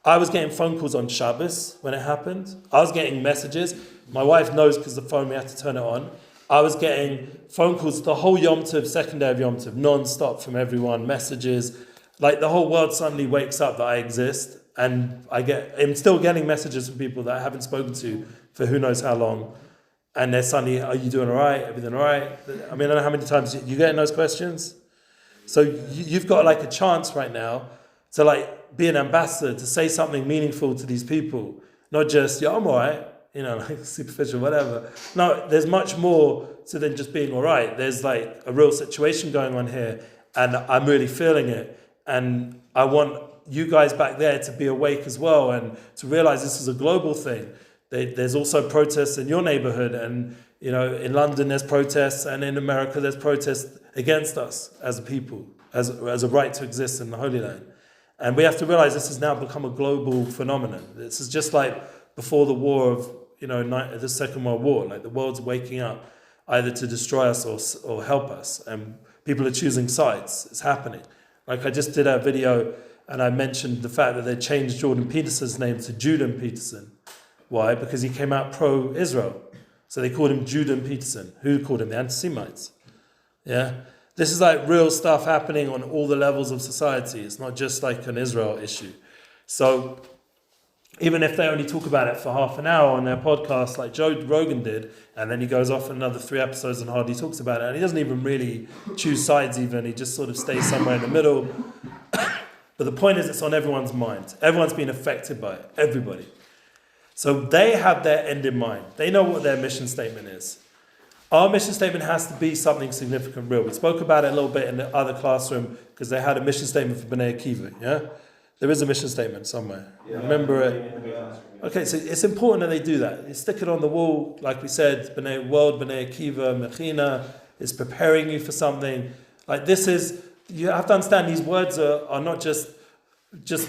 S3: I was getting phone calls on Shabbos when it happened. I was getting messages. My wife knows because the phone, we had to turn it on. I was getting phone calls the whole Yom Tov, second day of Yom Tov, non-stop from everyone, messages. Like the whole world suddenly wakes up that I exist, and I'm still getting messages from people that I haven't spoken to for who knows how long. And they're suddenly, are you doing all right? Everything all right? I mean, I don't know how many times you getting those questions. So you've got like a chance right now to like be an ambassador, to say something meaningful to these people. Not just, I'm all right, like superficial, whatever. No, there's much more to than just being all right. There's like a real situation going on here, and I'm really feeling it. And I want you guys back there to be awake as well, and to realize this is a global thing. There's also protests in your neighborhood, and in London there's protests, and in America there's protests against us as a people, as a right to exist in the Holy Land. And we have to realize this has now become a global phenomenon. This is just like before the war of the Second World War. Like the world's waking up either to destroy us or help us, and people are choosing sides. It's happening. Like I just did a video and I mentioned the fact that they changed Jordan Peterson's name to Judan Peterson. Why? Because he came out pro-Israel. So they called him Judan Peterson. Who called him? The anti-Semites. This is like real stuff happening on all the levels of society. It's not just like an Israel issue. So even if they only talk about it for half an hour on their podcast like Joe Rogan did, and then he goes off another 3 episodes and hardly talks about it, and he doesn't even really choose sides even, he just sort of stays somewhere in the middle. But the point is, it's on everyone's mind. Everyone's been affected by it, everybody. So they have their end in mind. They know what their mission statement is. Our mission statement has to be something significant, real. We spoke about it a little bit in the other classroom because they had a mission statement for Bnei Akiva, There is a mission statement somewhere. Remember it. Okay, so it's important that they do that. You stick it on the wall, like we said, Bnei World, Bnei Akiva, Mechina, is preparing you for something. Like this is, you have to understand these words are not just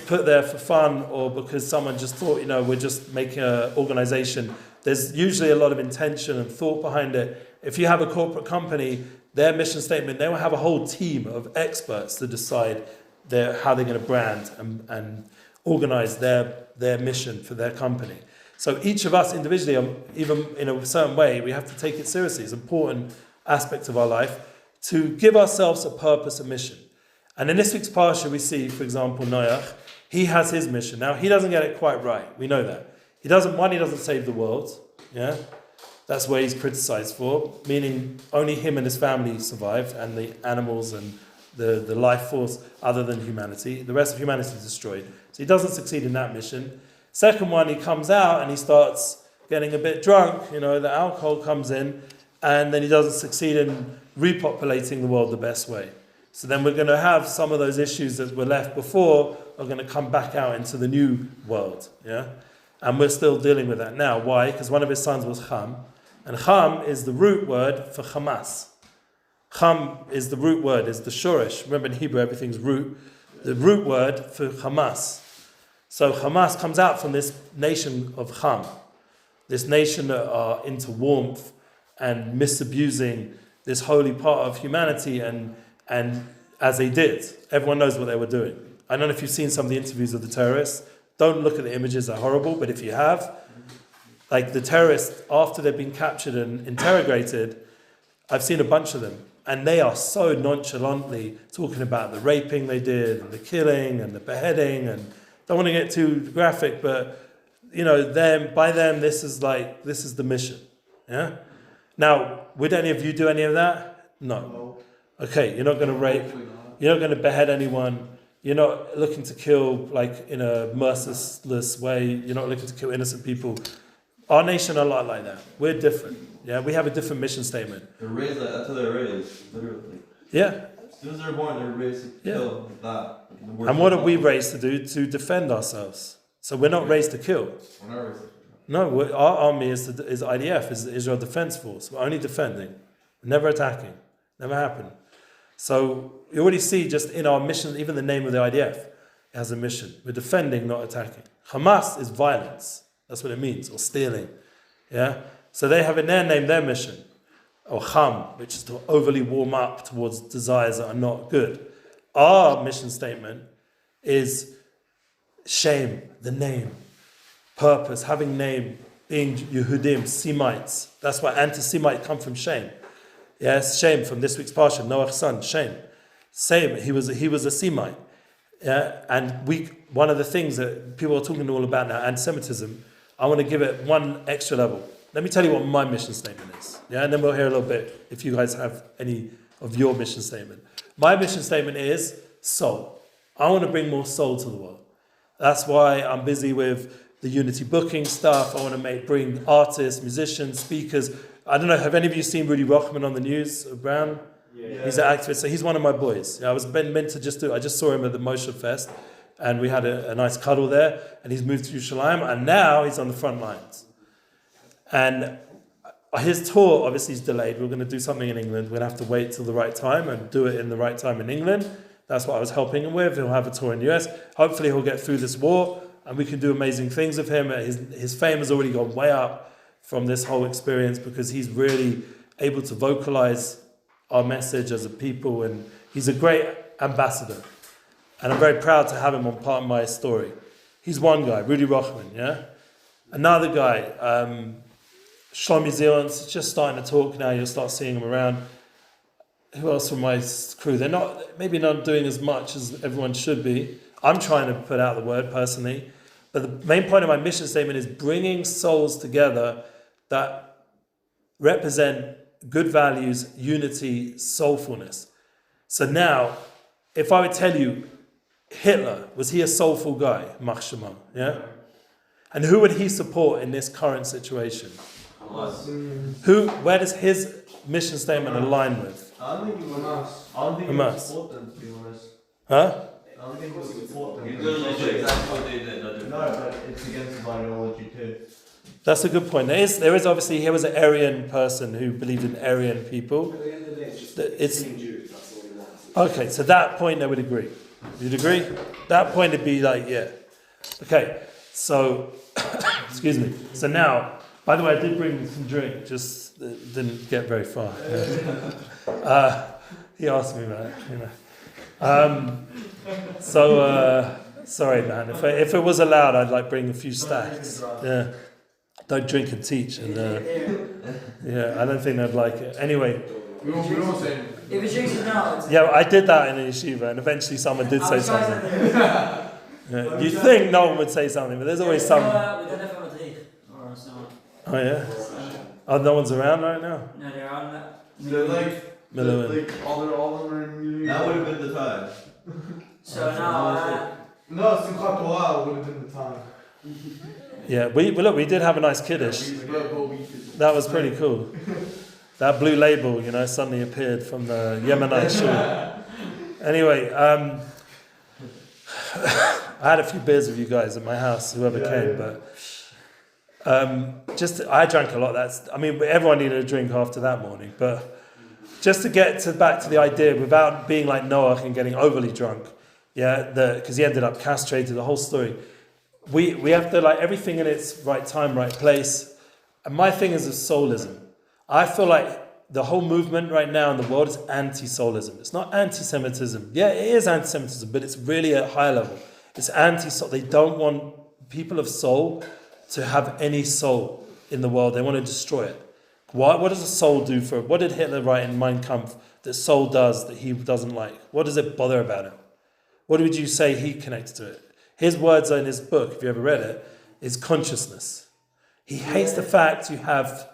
S3: put there for fun or because someone just thought, we're just making an organization. There's usually a lot of intention and thought behind it. If you have a corporate company, their mission statement, they will have a whole team of experts to decide how they're going to brand and organize their mission for their company. So each of us individually, even in a certain way, we have to take it seriously. It's an important aspect of our life to give ourselves a purpose, a mission. And in this week's parsha, we see, for example, Noach. He has his mission. Now, he doesn't get it quite right. We know that. He doesn't save the world. Yeah, that's where he's criticized for, meaning only him and his family survived, and the animals and the life force other than humanity. The rest of humanity is destroyed. So he doesn't succeed in that mission. Second one, he comes out and he starts getting a bit drunk. The alcohol comes in, and then he doesn't succeed in repopulating the world the best way. So then we're going to have some of those issues that were left before are going to come back out into the new world. Yeah, and we're still dealing with that now. Why? Because one of his sons was Ham, and Ham is the root word for Hamas. Ham is the root word, is the shorish. Remember in Hebrew everything's root. The root word for Hamas. So Hamas comes out from this nation of Ham, this nation that are into warmth and misusing this holy part of humanity, and as they did, everyone knows what they were doing. I don't know if you've seen some of the interviews of the terrorists. Don't look at the images, they're horrible, but if you have, like the terrorists, after they've been captured and interrogated, I've seen a bunch of them, and they are so nonchalantly talking about the raping they did, and the killing, and the beheading, and don't want to get too graphic, but by them, this is the mission. Yeah? Now, would any of you do any of that? No. Okay, you're not going to rape, you're not going to behead anyone, you're not looking to kill in a merciless way, you're not looking to kill innocent people. Our nation are a lot like that. We're different. Yeah, we have a different mission statement.
S4: They're raised like that's how they're raised, literally.
S3: Yeah.
S4: As soon as they're born, they're raised to kill that.
S3: And what are we raised to do? To defend ourselves. So we're not raised to kill.
S4: We're not raised to kill.
S3: No, our army is IDF, is the Israel Defense Force. We're only defending, never attacking. Never happened. So you already see just in our mission, even the name of the IDF has a mission. We're defending, not attacking. Hamas is violence. That's what it means, or stealing. Yeah. So they have in their name their mission, or Ham, which is to overly warm up towards desires that are not good. Our mission statement is shame, the name, purpose, having name, being Yehudim, Semites. That's why anti-Semite come from shame. Yes, shame from this week's parsha, Noach's son, shame. Same, he was a Semite. Yeah, and one of the things that people are talking all about now, anti-Semitism, I want to give it one extra level. Let me tell you what my mission statement is. Yeah, and then we'll hear a little bit if you guys have any of your mission statement. My mission statement is soul. I want to bring more soul to the world. That's why I'm busy with the Unity booking stuff. I want to bring artists, musicians, speakers. I don't know, have any of you seen Rudy Rochman on the news, Brown? Yeah. He's an activist, so he's one of my boys. I was meant to I just saw him at the Moshe Fest, and we had a nice cuddle there, and he's moved to Yerushalayim, and now he's on the front lines. And his tour, obviously, is delayed. We're going to do something in England. We're going to have to wait till the right time and do it in the right time in England. That's what I was helping him with. He'll have a tour in the US. Hopefully he'll get through this war, and we can do amazing things with him. His fame has already gone way up from this whole experience because he's really able to vocalize our message as a people, and he's a great ambassador. And I'm very proud to have him on part of my story. He's one guy, Rudy Rochman, yeah? Another guy, Shlomi Zion's just starting to talk now. You'll start seeing him around. Who else from my crew? They're maybe not doing as much as everyone should be. I'm trying to put out the word personally. But the main point of my mission statement is bringing souls together that represent good values, unity, soulfulness. So now, if I would tell you, Hitler, was he a soulful guy? Machshama, yeah? And who would he support in this current situation? Where does his mission statement align with?
S4: I don't think he would support them, to be honest.
S3: Huh?
S4: I think it was important.
S5: You don't know exactly what they did.
S4: No, but it's against my ideology too.
S3: That's a good point. There is obviously, he was an Aryan person who believed in Aryan people.
S2: At the end of the day, it's just
S3: It's
S2: being Jews. That's all he wants.
S3: okay. So that point, they would agree. You'd agree? That point would be like, yeah. Okay. So, excuse me. So now, by the way, I did bring some drink. Just didn't get very far. Yeah. He asked me about it. Sorry, man. If it was allowed, I'd like bring a few stacks. Yeah. Don't drink and teach. And yeah, I don't think they'd like it. Anyway.
S2: We won't say
S6: If it drinks it now, it's
S3: Yeah, I did that in a yeshiva, and eventually someone did say something. Yeah. You'd think no one would say something, but there's always some.
S6: We don't have a drink or someone.
S3: Oh yeah. Oh, no one's around right now.
S6: No, they're on that.
S4: So like,
S3: Milovan.
S4: all of them are in That would have been the time.
S6: So now,
S2: no, Simchat Torah would have been the time.
S3: Yeah, we did have a nice kiddush. That was pretty cool. That blue label, suddenly appeared from the Yemenite shul. Anyway, I had a few beers with you guys at my house, whoever came, but I drank a lot. Everyone needed a drink after that morning, but just to get back to the idea, without being like Noah and getting overly drunk, because he ended up castrated, the whole story. We have to like everything in its right time, right place. And my thing is soulism. I feel like the whole movement right now in the world is anti-soulism. It's not anti-Semitism. Yeah, it is anti-Semitism, but it's really at a high level. It's anti-soul. They don't want people of soul to have any soul in the world. They want to destroy it. What does a soul do for it? What did Hitler write in Mein Kampf that soul does that he doesn't like? What does it bother about him? What would you say he connects to it? His words in his book, if you ever read it, is consciousness. He hates the fact you have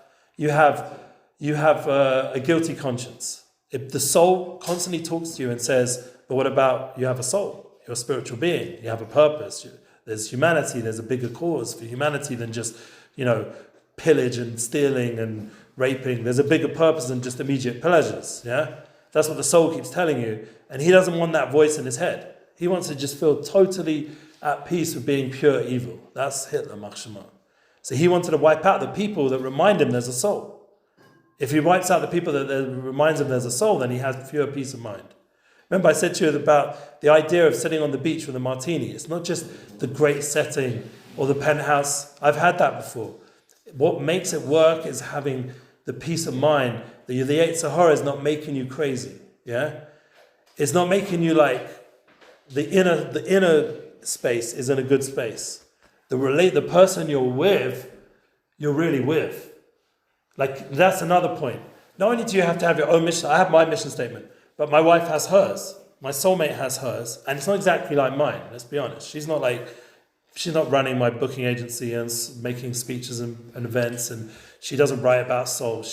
S3: a guilty conscience. If the soul constantly talks to you and says, but what about you have a soul? You're a spiritual being. You have a purpose. There's humanity. There's a bigger cause for humanity than just, pillage and stealing and raping. There's a bigger purpose than just immediate pleasures. Yeah, that's what the soul keeps telling you. And he doesn't want that voice in his head. He wants to just feel totally at peace with being pure evil. That's Hitler, Machshema. So he wanted to wipe out the people that remind him there's a soul. If he wipes out the people that reminds him there's a soul, then he has pure peace of mind. Remember I said to you about the idea of sitting on the beach with a martini. It's not just the great setting or the penthouse. I've had that before. What makes it work is having the peace of mind that the Yetzer Hara is not making you crazy. Yeah? It's not making you like the inner space is in a good space. The person you're with, you're really with. Like, that's another point. Not only do you have to have your own mission, I have my mission statement, but my wife has hers. My soulmate has hers, and it's not exactly like mine, let's be honest. She's not running my booking agency and making speeches and events, and she doesn't write about soul.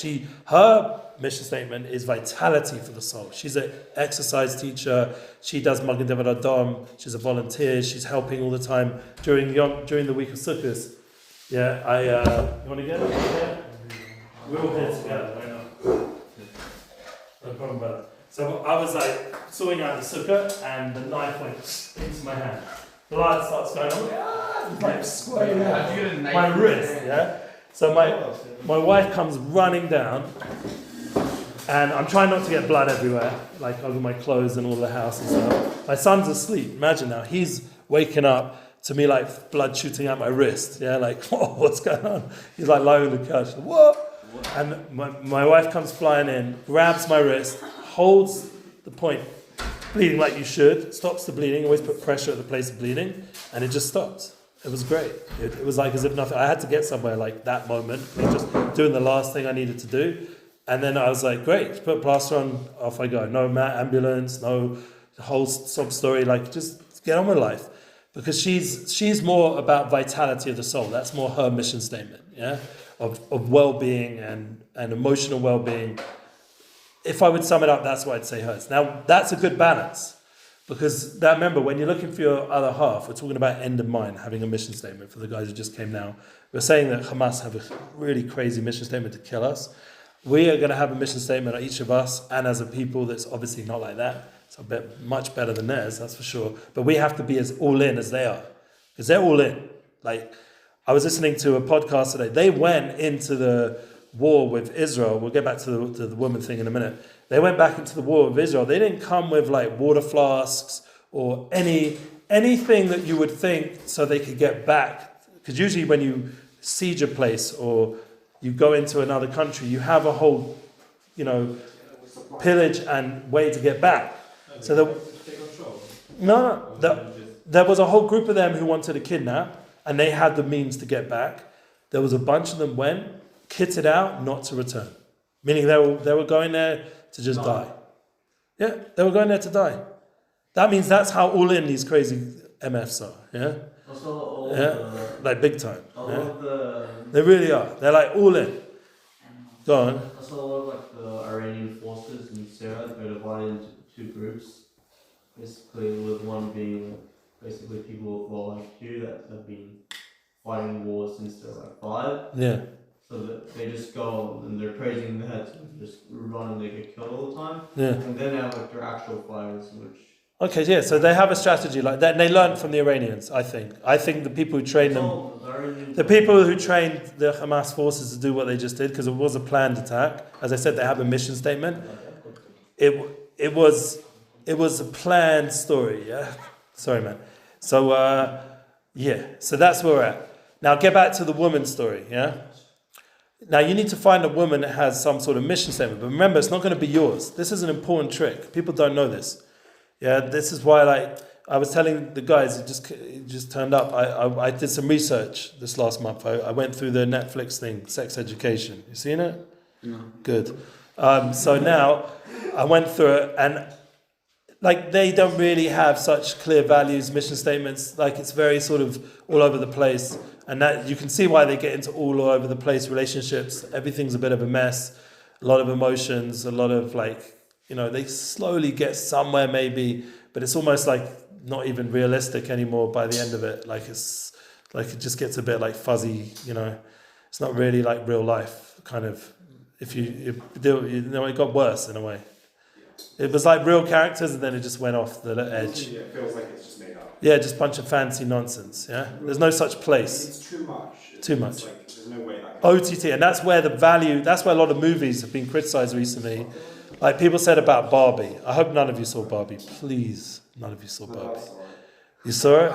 S3: Her mission statement is vitality for the soul. She's an exercise teacher. She does Magen David Adom. She's a volunteer. She's helping all the time during the week of Sukkot. Yeah, you want to get it? Yeah? We're all here together right now. No problem about it. So I was like sorting out the sukkah, and the knife went into my hand. Blood starts going on. It's like squirting out my wrist. Yeah. So my wife comes running down, and I'm trying not to get blood everywhere, like over my clothes and all the house and stuff. My son's asleep. Imagine now, he's waking up to me like blood shooting out my wrist. Yeah, like, whoa, what's going on? He's like lying on the couch. What? And my wife comes flying in, grabs my wrist, holds the point, bleeding like you should, stops the bleeding, always put pressure at the place of bleeding, and it just stopped. It was great. It was like as if nothing. I had to get somewhere like that moment, just doing the last thing I needed to do. And then I was like, great, put a plaster on, off I go. No ambulance, no whole sob story, like just get on with life. Because she's more about vitality of the soul. That's more her mission statement, yeah? Of well-being and emotional well-being. If I would sum it up, that's what I'd say hers. Now, that's a good balance. Because remember, when you're looking for your other half, we're talking about end of mind, having a mission statement for the guys who just came now. We're saying that Hamas have a really crazy mission statement to kill us. We are going to have a mission statement, each of us, and as a people that's obviously not like that, It's a bit much better than theirs, that's for sure. But we have to be as all in as they are, because they're all in. Like, I was listening to a podcast today. They went into the war with Israel. We'll get back to the woman thing in a minute. They went back into the war with Israel. They didn't come with like water flasks or anything that you would think so they could get back. Because usually when you siege a place or you go into another country, you have a whole, pillage and way to get back. So there was a whole group of them who wanted to kidnap, and they had the means to get back. There was a bunch of them went, kitted out, not to return. Meaning they were going there to just die. Yeah, they were going there to die. That means that's how all in these crazy MFs are. Yeah?
S4: Also,
S3: like big time.
S4: a lot of the
S3: They really are. They're like all in. Go on.
S4: also a lot of like the Iranian forces in Syria, they're divided into two groups. Basically, with one being basically people with low IQ that have been fighting wars since they're like 5.
S3: Yeah.
S4: So that they just go and they're praising the heads and just run and they get killed all the time.
S3: Yeah.
S4: And then they have like their actual fighters, which.
S3: Okay, yeah, so they have a strategy like that, and they learned from the Iranians, I think. I think the people who trained them, the people who trained the Hamas forces to do what they just did, because it was a planned attack. As I said, they have a mission statement. It was a planned story, yeah? Sorry, man. So, so that's where we're at. Now, get back to the woman story, yeah? Now, you need to find a woman that has some sort of mission statement, but remember, it's not going to be yours. This is an important trick. People don't know this. Yeah, this is why, like, I was telling the guys, it just turned up. I did some research this last month. I went through the Netflix thing, Sex Education. You seen it?
S2: No.
S3: Good. So now, I went through it, and, like, they don't really have such clear values, mission statements. Like, it's very sort of all over the place. And that you can see why they get into all over the place relationships. Everything's a bit of a mess. A lot of emotions, a lot of, like, they slowly get somewhere maybe, but it's almost like not even realistic anymore by the end of it. Like it's like it just gets a bit like fuzzy, It's not really like real life kind of. It got worse in a way. It was like real characters, and then it just went off the edge.
S2: Yeah, it feels like it's just made up.
S3: Yeah, just a bunch of fancy nonsense. Yeah, there's no such place.
S2: It's too much.
S3: Too much.
S2: It's like, there's no way that can
S3: OTT, and that's where that's where a lot of movies have been criticized recently. Like people said about Barbie. I hope none of you saw Barbie. Please, none of you saw Barbie. You saw it?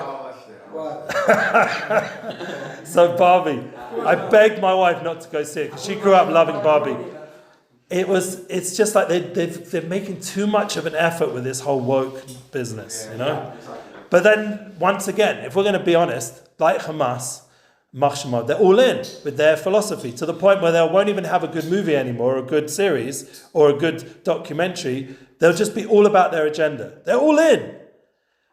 S3: So Barbie, I begged my wife not to go see it because she grew up loving Barbie. It's just like they're making too much of an effort with this whole woke business, But then once again, if we're going to be honest, like Hamas, Mechina, they're all in with their philosophy to the point where they won't even have a good movie anymore, or a good series, or a good documentary. They'll just be all about their agenda. They're all in.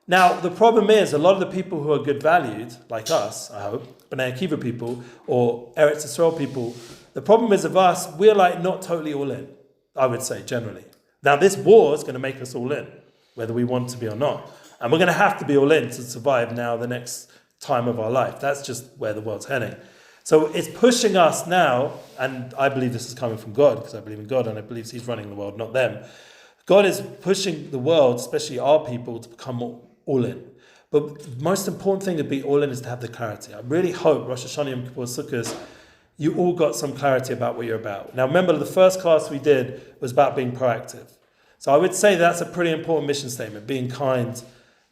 S3: Now, the problem is a lot of the people who are good valued, like us, I hope, Bnei Akiva people, or Eretz Israel people, the problem is of us, we're like not totally all in, I would say, generally. Now, this war is going to make us all in, whether we want to be or not. And we're going to have to be all in to survive now the next time of our life. That's just where the world's heading. So it's pushing us now, and I believe this is coming from God, because I believe in God and I believe He's running the world, not them. God is pushing the world, especially our people, to become all in. But the most important thing to be all in is to have the clarity. I really hope Rosh Hashanah, Yom Kippur, Sukkot, you all got some clarity about what you're about. Now remember, the first class we did was about being proactive. So I would say that's a pretty important mission statement, being kind,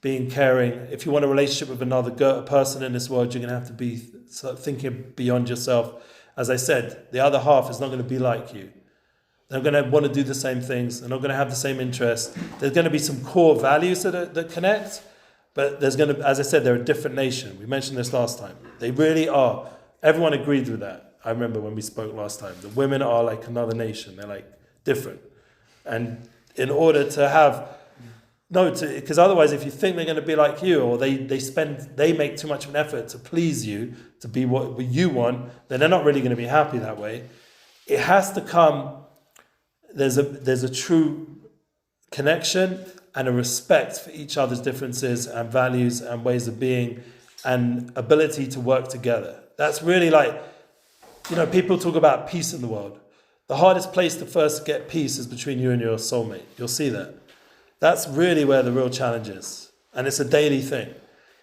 S3: being caring. If you want a relationship with another person in this world, you're going to have to be thinking beyond yourself. As I said, the other half is not going to be like you. They're going to want to do the same things. They're not going to have the same interests. There's going to be some core values that connect, but there's going to, as I said, they're a different nation. We mentioned this last time. They really are. Everyone agreed with that. I remember when we spoke last time. The women are like another nation. They're like different. And in order to have because otherwise, if you think they're going to be like you, or they make too much of an effort to please you, to be what you want, then they're not really going to be happy that way. It has to come. There's a true connection and a respect for each other's differences and values and ways of being, and ability to work together. That's really like, people talk about peace in the world. The hardest place to first get peace is between you and your soulmate. You'll see that. That's really where the real challenge is. And it's a daily thing.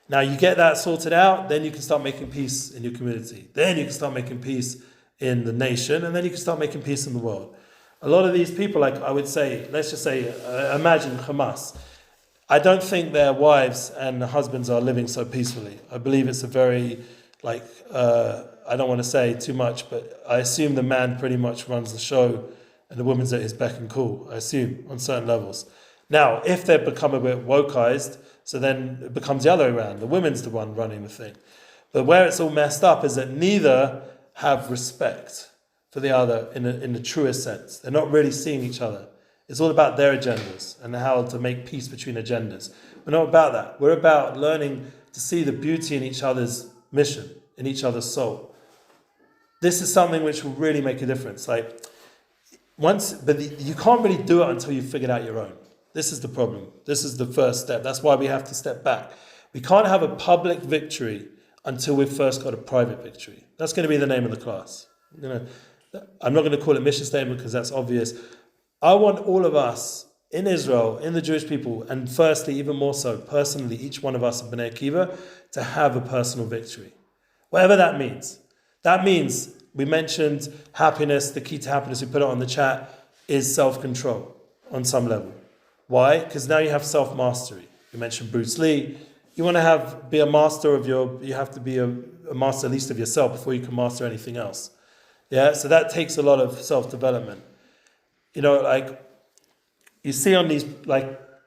S3: Now you get that sorted out, then you can start making peace in your community. Then you can start making peace in the nation, and then you can start making peace in the world. A lot of these people, like I would say, let's just say, imagine Hamas. I don't think their wives and husbands are living so peacefully. I believe it's a very, I don't want to say too much, but I assume the man pretty much runs the show and the woman's at his beck and call, I assume, on certain levels. Now, if they become a bit wokeized, so then it becomes the other way around. The women's the one running the thing. But where it's all messed up is that neither have respect for the other in the truest sense. They're not really seeing each other. It's all about their agendas and how to make peace between agendas. We're not about that. We're about learning to see the beauty in each other's mission, in each other's soul. This is something which will really make a difference. You can't really do it until you've figured out your own. This is the problem. This is the first step. That's why we have to step back. We can't have a public victory until we've first got a private victory. That's going to be the name of the class. I'm not going to call it mission statement because that's obvious. I want all of us in Israel, in the Jewish people, and firstly, even more so, personally, each one of us at Bnei Akiva, to have a personal victory. Whatever that means. That means, we mentioned happiness, the key to happiness, we put it on the chat, is self-control on some level. Why? Because now you have self-mastery. You mentioned Bruce Lee. You want to be a master of you have to be a master at least of yourself before you can master anything else. Yeah, so that takes a lot of self-development. You see on these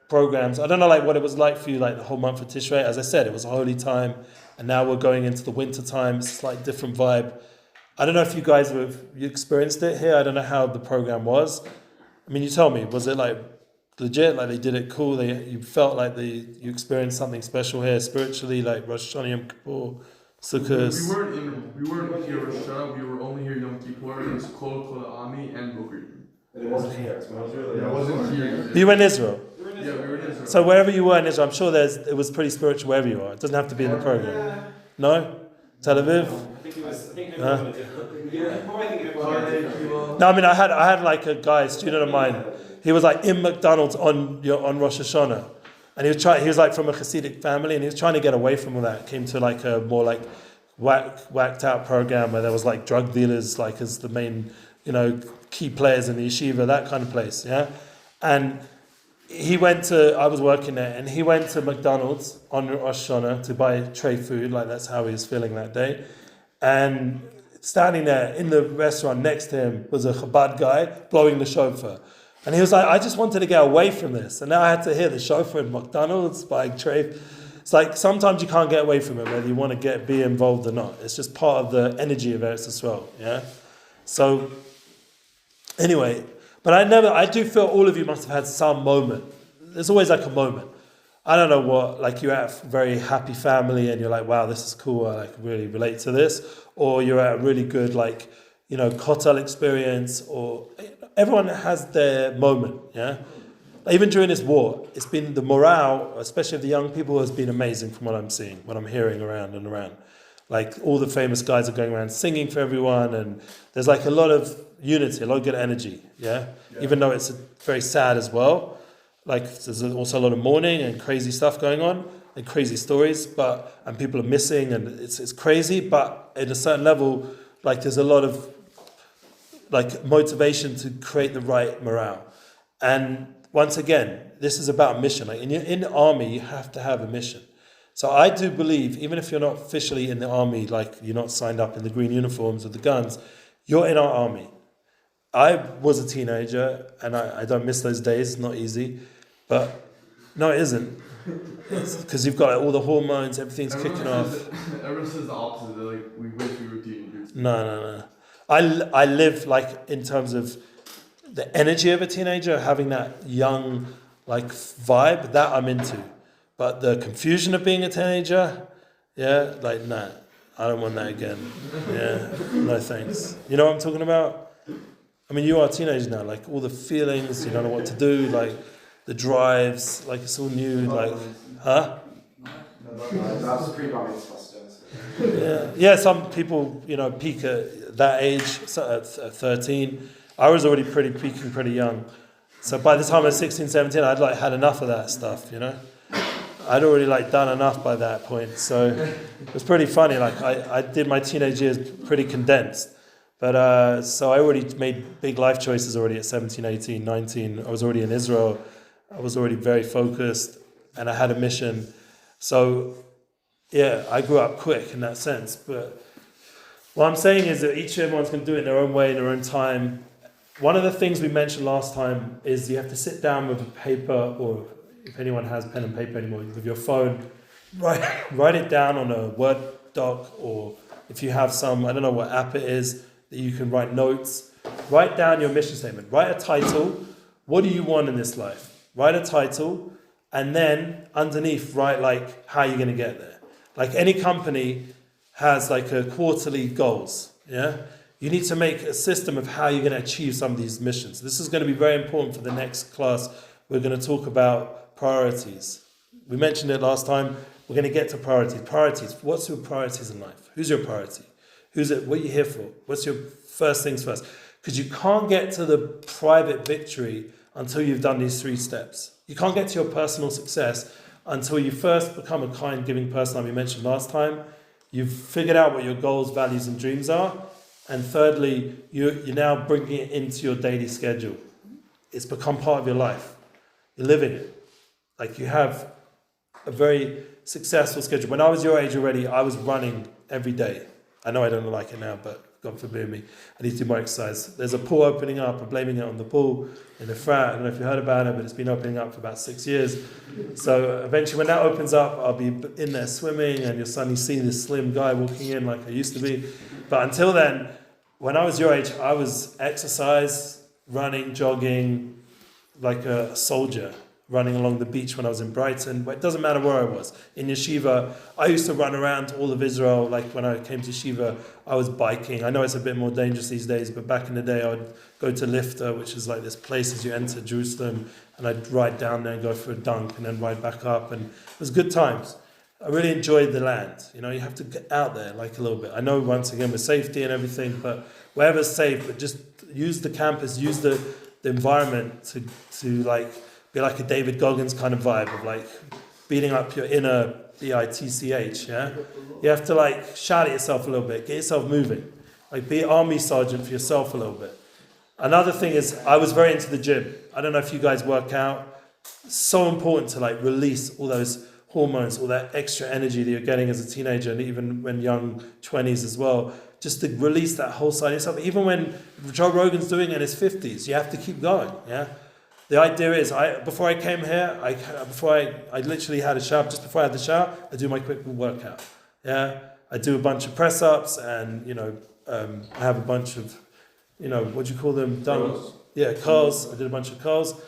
S3: programs, I don't know what it was like for you, the whole month of Tishrei. As I said, it was a holy time, and now we're going into the winter time. It's a slightly different vibe. I don't know if you guys you experienced it here. I don't know how the program was. I mean, you tell me, was it legit? They did it cool? You felt you experienced something special here spiritually, like Rosh Hashanah, Yom Kippur, Sukkot?
S7: We weren't here Rosh Hashanah. We were only here Yom Kippur. It was Kol Ami and Boker.
S2: It wasn't here. It
S7: wasn't here.
S3: You were in Israel?
S7: Yeah, we were in Israel.
S3: So wherever you were in Israel, I'm sure it was pretty spiritual wherever you are. It doesn't have to be in the program. No? Tel Aviv? No, I mean, I had a guy, a student of mine. He was in McDonald's on Rosh Hashanah, and he was from a Hasidic family, and he was trying to get away from all that. Came to a more whacked out program where there was drug dealers as the main key players in the yeshiva, that kind of place. Yeah, and I was working there, and he went to McDonald's on Rosh Hashanah to buy tray food, that's how he was feeling that day, and standing there in the restaurant next to him was a Chabad guy blowing the shofar. And he was I just wanted to get away from this. And now I had to hear the shofar in McDonald's buying tray. It's sometimes you can't get away from it, whether you want to be involved or not. It's just part of the energy of Eretz Yisrael. Yeah? So, anyway, but I do feel all of you must have had some moment. There's always a moment. I don't know what, you're at a very happy family and you're wow, this is cool, I really relate to this. Or you're at a really good, kotel experience, or everyone has their moment, yeah? Even during this war, it's been the morale, especially of the young people, has been amazing from what I'm seeing, what I'm hearing around and around. All the famous guys are going around singing for everyone, and there's a lot of unity, a lot of good energy, yeah? Even though it's very sad as well. There's also a lot of mourning and crazy stuff going on, and crazy stories, and people are missing, and it's crazy, but at a certain level, there's a lot of motivation to create the right morale. And once again, this is about mission. In the army, you have to have a mission. So I do believe, even if you're not officially in the army, you're not signed up in the green uniforms with the guns, you're in our army. I was a teenager, and I don't miss those days. It's not easy. But no, it isn't. Because you've got all the hormones, everything's kicking off.
S7: Everyone says the opposite. They're we wait for routine.
S3: No. I live in terms of the energy of a teenager, having that young vibe, that I'm into. But the confusion of being a teenager, yeah, nah, I don't want that again. Yeah, no thanks. You know what I'm talking about? I mean, you are a teenager now, all the feelings, you don't know what to do, the drives, it's all new, huh?
S2: That's pre-bar mitzvah still.
S3: Yeah, some people, peak at that age, at 13. I was already peaking pretty young. So by the time I was 16, 17, I'd like had enough of that stuff, you know. I'd already like done enough by that point. So it was pretty funny. Like I did my teenage years pretty condensed. But so I already made big life choices already at 17, 18, 19. I was already in Israel. I was already very focused and I had a mission. So yeah, I grew up quick in that sense. But what I'm saying is that everyone's going to do it in their own way, in their own time. One of the things we mentioned last time is you have to sit down with a paper, or if anyone has pen and paper anymore, with your phone, write it down on a Word doc, or if you have some, I don't know what app it is, that you can write notes. Write down your mission statement. Write a title. What do you want in this life? Write a title, and then underneath write like how you're going to get there. Like any company has like a quarterly goals, yeah? You need to make a system of how you're going to achieve some of these missions. This is going to be very important for the next class. We're going to talk about priorities. We mentioned it last time. We're going to get to priorities. Priorities. What's your priorities in life? Who's your priority? Who's it? What are you here for? What's your first things first? Because you can't get to the private victory until you've done these 3 steps. You can't get to your personal success until you first become a kind, giving person, like we mentioned last time. You've figured out what your goals, values, and dreams are. And thirdly, you're now bringing it into your daily schedule. It's become part of your life. You're living it. Like you have a very successful schedule. When I was your age already, I was running every day. I know I don't like it now, but God forbid me. I need to do more exercise. There's a pool opening up. I'm blaming it on the pool in the frat. I don't know if you heard about it, but it's been opening up for about 6 years. So eventually when that opens up, I'll be in there swimming and you'll suddenly see this slim guy walking in like I used to be. But until then, when I was your age, I was exercise, running, jogging, like a soldier, running along the beach when I was in Brighton. But it doesn't matter where I was. In yeshiva, I used to run around all of Israel. Like when I came to yeshiva, I was biking. I know it's a bit more dangerous these days, but back in the day, I would go to Lifta, which is like this place as you enter Jerusalem, and I'd ride down there and go for a dunk and then ride back up. And it was good times. I really enjoyed the land. You know, you have to get out there like a little bit. I know once again with safety and everything, but wherever's safe, but just use the campus, use the environment to like be like a David Goggins kind of vibe of like beating up your inner BITCH, yeah? You have to like shout at yourself a little bit, get yourself moving. Like be army sergeant for yourself a little bit. Another thing is I was very into the gym. I don't know if you guys work out. It's so important to like release all those hormones, all that extra energy that you're getting as a teenager and even when young 20s as well, just to release that whole side of yourself. Even when Joe Rogan's doing it in his 50s, you have to keep going, yeah? The idea is, before I came here, I literally had a shower. Just before I had the shower, I do my quick workout, yeah? I do a bunch of press-ups and, you know, I have a bunch of, you know, what do you call them?
S7: Curls.
S3: Yeah, curls. I did a bunch of curls.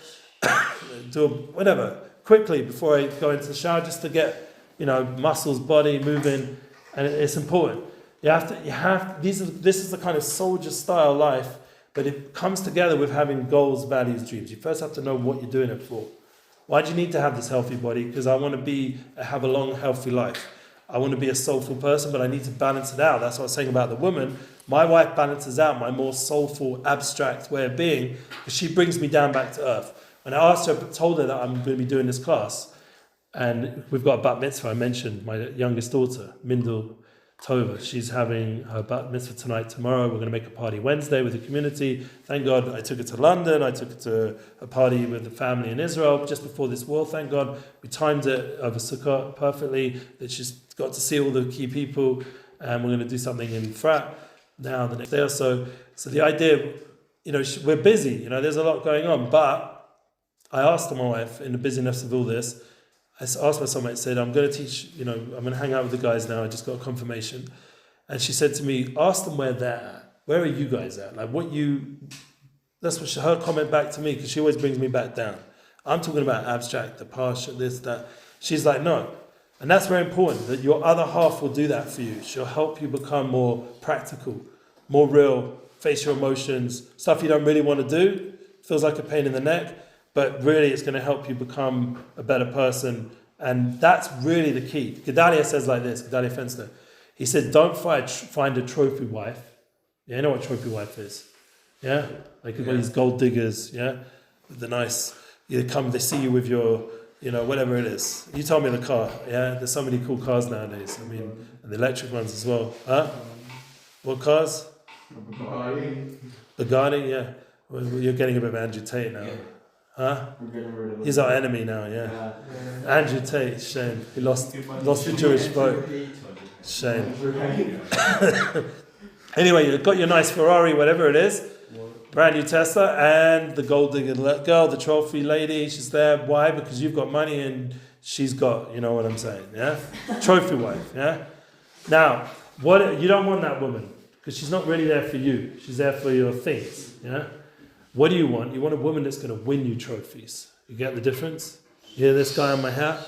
S3: Whatever. Quickly before I go into the shower, just to get, you know, muscles, body moving, and it's important. This is the kind of soldier style life, but it comes together with having goals, values, dreams. You first have to know what you're doing it for. Why do you need to have this healthy body? Because I want to have a long, healthy life. I want to be a soulful person, but I need to balance it out. That's what I was saying about the woman. My wife balances out my more soulful, abstract way of being, because she brings me down back to earth. When I asked her, told her that I'm going to be doing this class, and we've got a bat mitzvah. I mentioned my youngest daughter, Mindel Tova. She's having her bat mitzvah tonight, tomorrow. We're going to make a party Wednesday with the community. Thank God I took her to London. I took her to a party with the family in Israel just before this war. Thank God we timed it over Sukkot perfectly, that she's got to see all the key people. And we're going to do something in Frat now the next day or so. So the idea, you know, we're busy. You know, there's a lot going on, but I asked my wife, in the busyness of all this, I asked my son, I said, I'm going to teach, you know, I'm going to hang out with the guys now. I just got a confirmation. And she said to me, ask them where they're at. Where are you guys at? Like that's what her comment back to me, because she always brings me back down. I'm talking about abstract, the parsha, this, that. She's like, no. And that's very important, that your other half will do that for you. She'll help you become more practical, more real, face your emotions, stuff you don't really want to do. Feels like a pain in the neck. But really, it's going to help you become a better person. And that's really the key. Gedalia says like this, Gedalia Fenster. He said, don't find a trophy wife. Yeah, you know what trophy wife is? Yeah? Like these gold diggers, yeah? the nice. They see you with your, whatever it is. You told me the car. Yeah, there's so many cool cars nowadays. I mean, and the electric ones as well. Huh? What cars? Bugatti, yeah. Well, you're getting a bit of Andrew Tate now. Huh? He's our enemy now, yeah. Andrew Tate, shame. He lost the Jewish vote. Shame. Anyway, you've got your nice Ferrari, whatever it is. Brand new Tesla, and the gold digger girl, the trophy lady, she's there. Why? Because you've got money and she's got, you know what I'm saying, yeah? Trophy wife, yeah? Now, you don't want that woman, because she's not really there for you. She's there for your things, yeah? What do you want? You want a woman that's going to win you trophies. You get the difference? You hear this guy on my hat?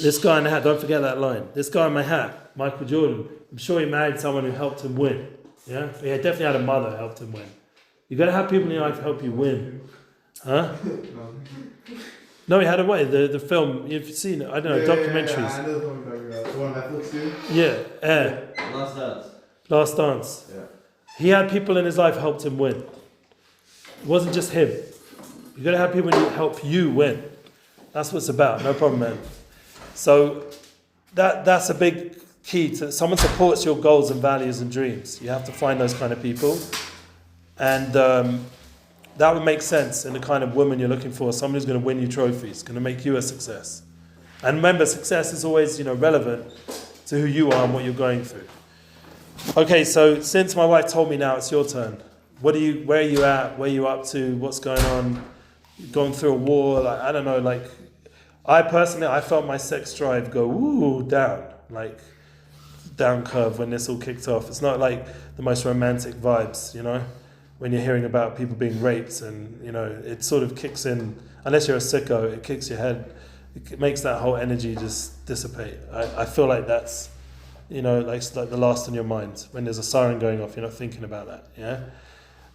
S3: This guy on the hat, don't forget that line. This guy on my hat, Michael Jordan, I'm sure he married someone who helped him win. Yeah? He definitely had a mother who helped him win. You got to have people in your life help you win. Huh? No, he had a way. The film, you've seen it, I don't know, documentaries.
S7: Yeah, I know the film you're talking about. The one on Netflix too?
S3: Yeah,
S5: Last Dance.
S3: Last Dance.
S7: Yeah.
S3: He had people in his life who helped him win. It wasn't just him. You got to have people who help you win. That's what it's about. No problem, man. So that's a big key to someone supports your goals and values and dreams. You have to find those kind of people, and that would make sense in the kind of woman you're looking for. Someone who's going to win you trophies, going to make you a success. And remember, success is always relevant to who you are and what you're going through. Okay, so since my wife told me now, it's your turn. Where are you at? Where are you up to? What's going on? You're going through a war? I don't know. I personally, I felt my sex drive go down curve when this all kicked off. It's not like the most romantic vibes, when you're hearing about people being raped, and it sort of kicks in. Unless you're a sicko, it kicks your head. It makes that whole energy just dissipate. I feel like that's like the last on your mind. When there's a siren going off, you're not thinking about that. Yeah.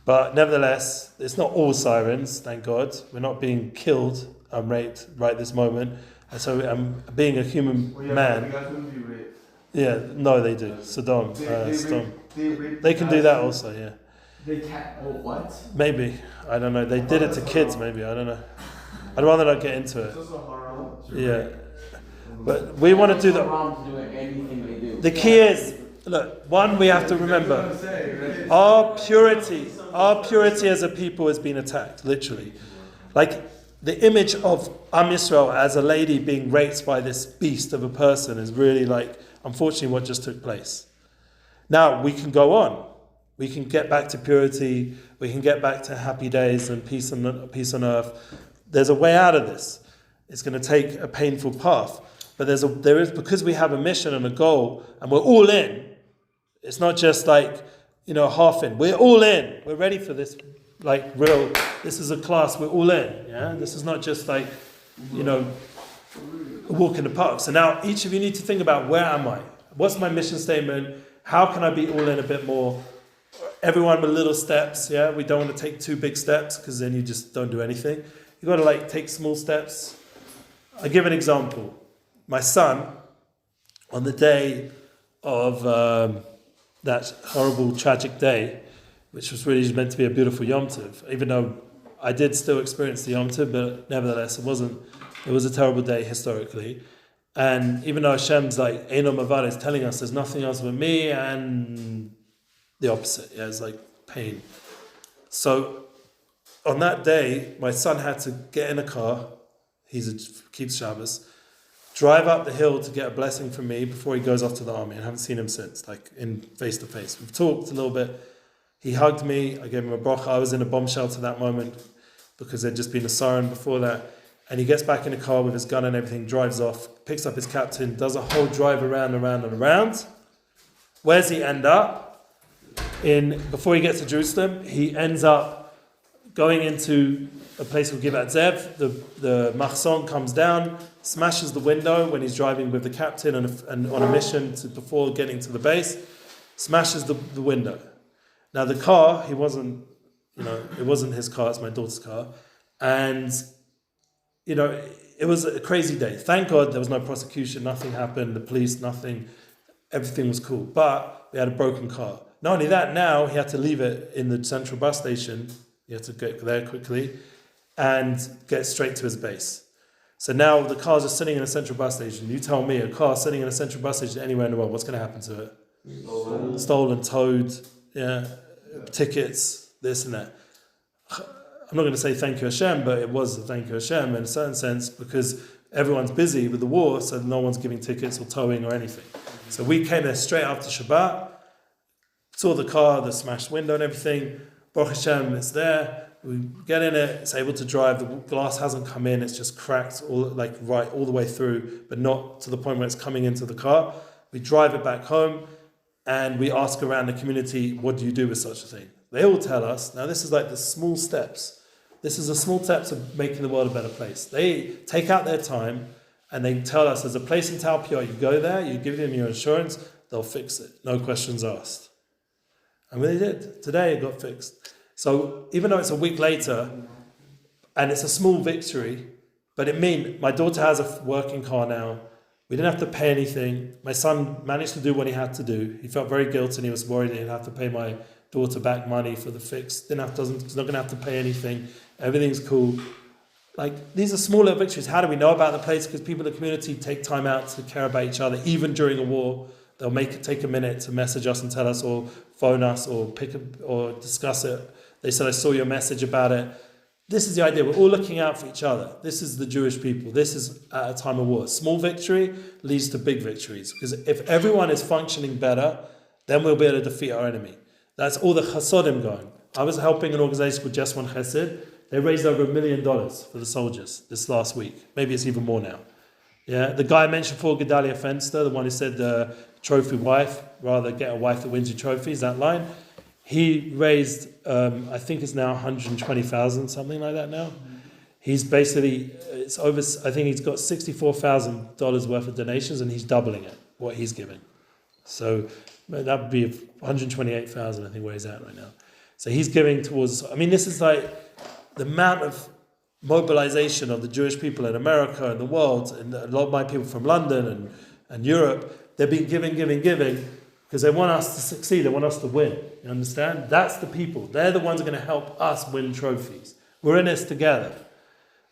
S3: But nevertheless, it's not all sirens, thank God. We're not being killed and raped right this moment. And so I'm being a human man.
S7: You guys wouldn't be raped.
S3: Yeah, no, they do. Saddam. They can do that also, yeah.
S7: They can't. Oh, what?
S3: Maybe. I don't know. They did it to kids, maybe. I don't know. I'd rather not get into it.
S7: It's also haram.
S3: Yeah. But we want to do that. The key is, look, one, we have to remember, our purity as a people has been attacked, literally. Like, the image of Am Yisrael as a lady being raped by this beast of a person is really unfortunately, what just took place. Now, we can go on. We can get back to purity. We can get back to happy days and peace on earth. There's a way out of this. It's going to take a painful path. But there is, because we have a mission and a goal, and we're all in. It's not just half in. We're all in. We're ready for this, real. This is a class. We're all in. Yeah. This is not just a walk in the park. So now each of you need to think about, where am I? What's my mission statement? How can I be all in a bit more? Everyone with little steps. Yeah. We don't want to take too big steps, because then you just don't do anything. You got to take small steps. I'll give an example. My son, on the day of that horrible, tragic day, which was really meant to be a beautiful Yom Tov, even though I did still experience the Yom Tov, but nevertheless, it was a terrible day historically. And even though Hashem's Eino Mavad is telling us there's nothing else but me, and the opposite, it's pain. So on that day, my son had to get in a car, keeps Shabbos, drive up the hill to get a blessing from me before he goes off to the army. And I haven't seen him since, in face to face. We've talked a little bit. He hugged me. I gave him a bracha. I was in a bomb shelter that moment because there'd just been a siren before that. And he gets back in the car with his gun and everything, drives off, picks up his captain, does a whole drive around and around and around. Where's he end up? Before he gets to Jerusalem, he ends up going into a place called Givat Zev. The Machson comes down, smashes the window when he's driving with the captain and on a mission before getting to the base, smashes the window. Now the car, it wasn't his car, it's my daughter's car. And, it was a crazy day. Thank God there was no prosecution, nothing happened, the police, nothing, everything was cool. But we had a broken car. Not only that, now he had to leave it in the central bus station. He had to get there quickly. and get straight to his base. So now the car's just sitting in a central bus station. You tell me, a car sitting in a central bus station anywhere in the world, what's going to happen to it? Stolen, towed, tickets, this and that. I'm not going to say thank you Hashem, but it was a thank you Hashem in a certain sense, because everyone's busy with the war, so no one's giving tickets or towing or anything. So we came there straight after Shabbat, saw the car, the smashed window and everything. Baruch Hashem, it's there. We get in it, it's able to drive. The glass hasn't come in, it's just cracked all the way through, but not to the point where it's coming into the car. We drive it back home and we ask around the community, what do you do with such a thing? They all tell us, now this is like the small steps. This is the small steps of making the world a better place. They take out their time and they tell us, there's a place in Talpiot, you go there, you give them your insurance, they'll fix it. No questions asked. And they did. Today it got fixed. So even though it's a week later, and it's a small victory, but it means my daughter has a working car now. We didn't have to pay anything. My son managed to do what he had to do. He felt very guilty and he was worried that he'd have to pay my daughter back money for the fix. He's not going to have to pay anything. Everything's cool. Like, these are small little victories. How do we know about the place? Because people in the community take time out to care about each other, even during a war. They'll take a minute to message us and tell us, or phone us, or or discuss it. They said, I saw your message about it. This is the idea. We're all looking out for each other. This is the Jewish people. This is at a time of war. Small victory leads to big victories. Because if everyone is functioning better, then we'll be able to defeat our enemy. That's all the chasodim going. I was helping an organization called Just One Chesed. They raised over $1 million for the soldiers this last week. Maybe it's even more now. Yeah, the guy I mentioned before, Gedalia Fenster, the one who said trophy wife, rather get a wife that wins you trophies, that line. He raised, I think it's now 120,000, something like that now. He's basically, it's over, I think he's got $64,000 worth of donations and he's doubling it, what he's giving. So that would be 128,000, I think, where he's at right now. So he's giving towards, I mean, this is like the amount of mobilization of the Jewish people in America and the world, and a lot of my people from London and Europe, they've been giving, because they want us to succeed, they want us to win. You understand? That's the people. They're the ones who are going to help us win trophies. We're in this together.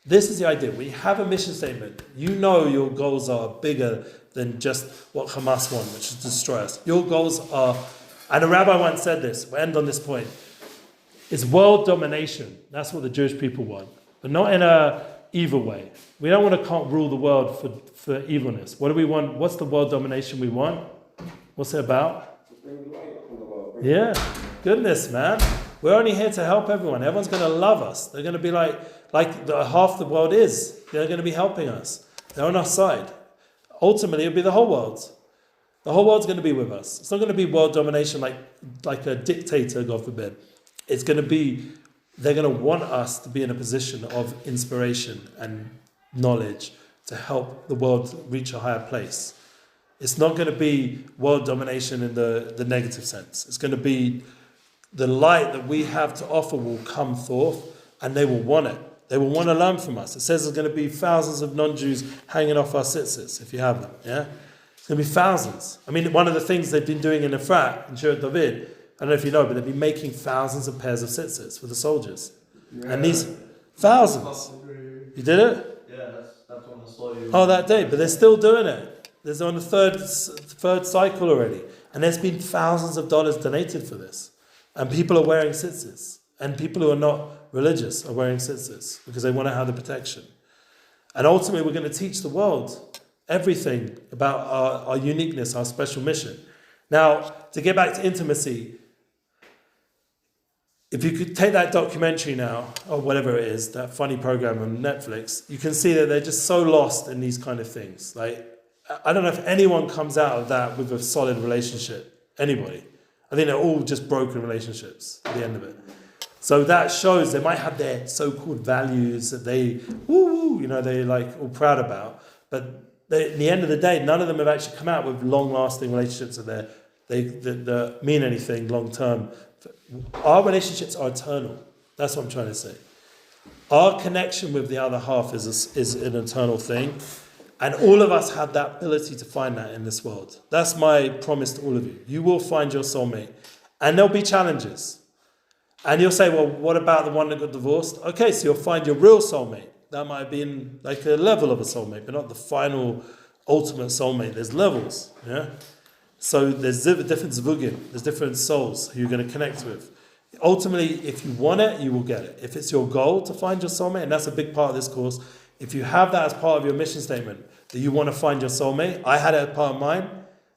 S3: This is the idea. When you have a mission statement, you know your goals are bigger than just what Hamas want, which is destroy us. Your goals are, and a rabbi once said this, we'll end on this point, it's world domination. That's what the Jewish people want, but not in a evil way. We don't want to rule the world for evilness. What do we want? What's the world domination we want? What's it about? Yeah, goodness, man. We're only here to help everyone. Everyone's going to love us. They're going to be like half the world is. They're going to be helping us. They're on our side. Ultimately, it'll be the whole world. The whole world's going to be with us. It's not going to be world domination like a dictator, God forbid. It's going to be, they're going to want us to be in a position of inspiration and knowledge to help the world reach a higher place. It's not going to be world domination in the negative sense. It's going to be the light that we have to offer will come forth, and they will want it. They will want to learn from us. It says there's going to be thousands of non-Jews hanging off our tzitzis, if you have them. Yeah, it's going to be thousands. I mean, one of the things they've been doing in Efrat, in Shirat David, I don't know if you know, but they've been making thousands of pairs of tzitzis for the soldiers. Yeah. And these thousands. You did it?
S4: Yeah, that's when I saw you.
S3: Oh, that day. But they're still doing it. There's on the third cycle already. And there's been thousands of dollars donated for this. And people are wearing tzitzis. And people who are not religious are wearing tzitzis because they want to have the protection. And ultimately, we're going to teach the world everything about our uniqueness, our special mission. Now, to get back to intimacy, if you could take that documentary now, or whatever it is, that funny program on Netflix, you can see that they're just so lost in these kind of things. Like, I don't know if anyone comes out of that with a solid relationship. Anybody. I think they're all just broken relationships at the end of it. So that shows they might have their so-called values that they, they're like all proud about. But at the end of the day, none of them have actually come out with long-lasting relationships that mean anything long-term. Our relationships are eternal. That's what I'm trying to say. Our connection with the other half is an eternal thing. And all of us have that ability to find that in this world. That's my promise to all of you. You will find your soulmate. And there'll be challenges. And you'll say, well, what about the one that got divorced? Okay, so you'll find your real soulmate. That might be in like a level of a soulmate, but not the final, ultimate soulmate. There's levels, yeah? So there's different zvugim, there's different souls who you're going to connect with. Ultimately, if you want it, you will get it. If it's your goal to find your soulmate, and that's a big part of this course, if you have that as part of your mission statement, that you want to find your soulmate, I had it as part of mine.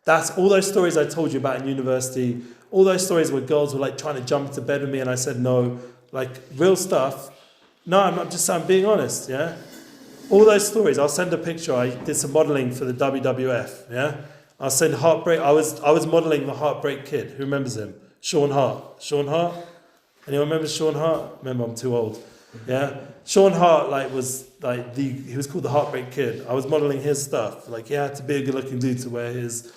S3: That's all those stories I told you about in university, all those stories where girls were like trying to jump into bed with me and I said no, like real stuff. No, I'm being honest, yeah? All those stories, I'll send a picture. I did some modeling for the WWF, yeah? I'll send Heartbreak. I was modeling the Heartbreak Kid. Who remembers him? Sean Hart. Sean Hart? Anyone remember Sean Hart? Remember, I'm too old. Yeah? Sean Hart he was called the Heartbreak Kid. I was modeling his stuff. Like he had to be a good looking dude to wear his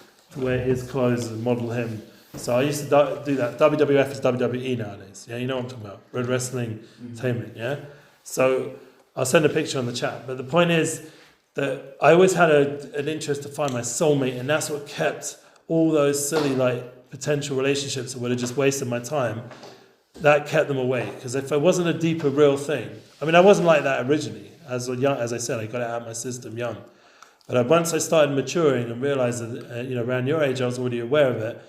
S3: clothes and model him. So I used to do that. WWF is WWE nowadays. Yeah, you know what I'm talking about. Red Wrestling Entertainment, yeah? So I'll send a picture on the chat. But the point is that I always had an interest to find my soulmate, and that's what kept all those silly potential relationships that would have just wasted my time. That kept them away. Because if it wasn't a deeper, real thing, I mean, I wasn't like that originally. As I said, I got it out of my system young. But once I started maturing and realized that, around your age, I was already aware of it.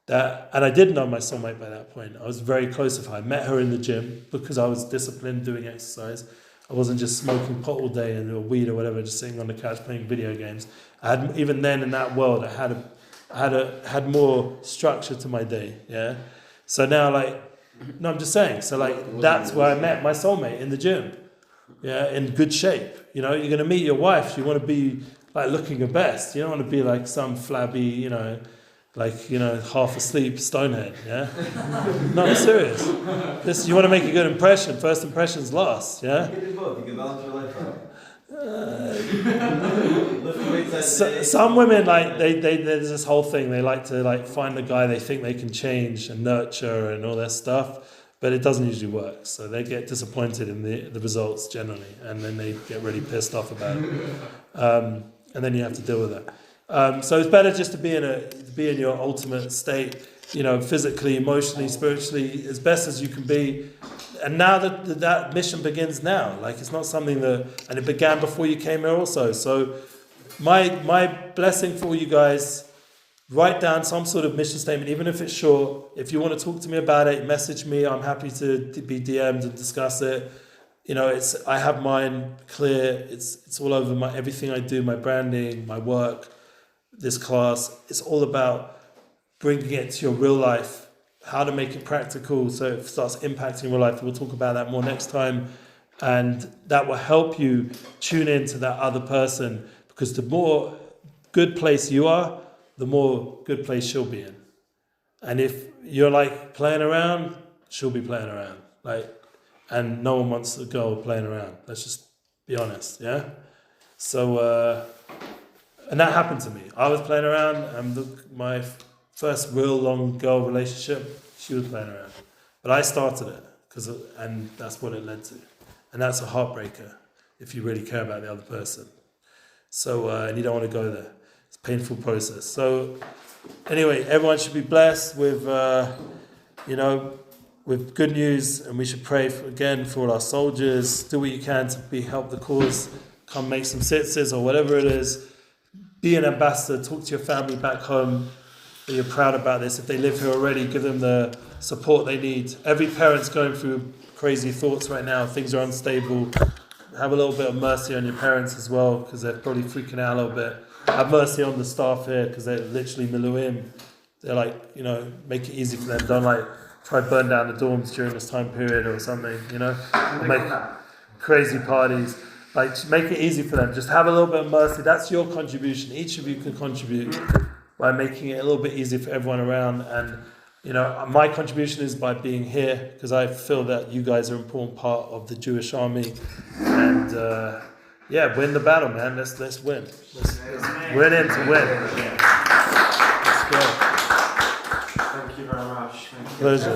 S3: And I did know my soulmate by that point. I was very close with her. I met her in the gym because I was disciplined doing exercise. I wasn't just smoking pot all day or weed or whatever, just sitting on the couch playing video games. Even then in that world, I had more structure to my day. Yeah. So now, I'm just saying. So that's where I met my soulmate, in the gym. Yeah, in good shape. You're going to meet your wife. You want to be looking your best. You don't want to be like some flabby, half asleep stonehead. Yeah. No, I'm serious. You want to make a good impression. First impressions last. Yeah.
S5: You can do both. You can balance your life out.
S3: Some women there's this whole thing. They like to find a guy they think they can change and nurture and all that stuff. But it doesn't usually work, so they get disappointed in the results generally, and then they get really pissed off about it, and then you have to deal with it. So it's better just to be in your ultimate state, physically, emotionally, spiritually, as best as you can be. And now that mission begins now. It's not something and it began before you came here also. So my blessing for you guys. Write down some sort of mission statement, even if it's short. If you want to talk to me about it, message me. I'm happy to be DM'd and discuss it. I have mine clear. It's all over everything I do, my branding, my work, this class. It's all about bringing it to your real life, how to make it practical so it starts impacting your life. We'll talk about that more next time. And that will help you tune into that other person, because the more good place you are, the more good place she'll be in. And if you're playing around, she'll be playing around. And no one wants a girl playing around. Let's just be honest, yeah? So, and that happened to me. I was playing around, and my first real long girl relationship, she was playing around. But I started it, and that's what it led to. And that's a heartbreaker, if you really care about the other person. So, and you don't want to go there. It's a painful process. So anyway, everyone should be blessed with, with good news, and we should pray for all our soldiers. Do what you can to help the cause. Come make some sitzes or whatever it is. Be an ambassador. Talk to your family back home that you're proud about this. If they live here already, give them the support they need. Every parent's going through crazy thoughts right now. Things are unstable. Have a little bit of mercy on your parents as well, because they're probably freaking out a little bit. Have mercy on the staff here, because they're literally miluim. They're make it easy for them. Don't try to burn down the dorms during this time period or something, or make crazy parties. Make it easy for them. Just have a little bit of mercy. That's your contribution. Each of you can contribute by making it a little bit easier for everyone around. And my contribution is by being here, because I feel that you guys are an important part of the Jewish army. And win the battle, man. Let's win. We're in to win. Let's go.
S2: Thank you very much.
S3: Pleasure.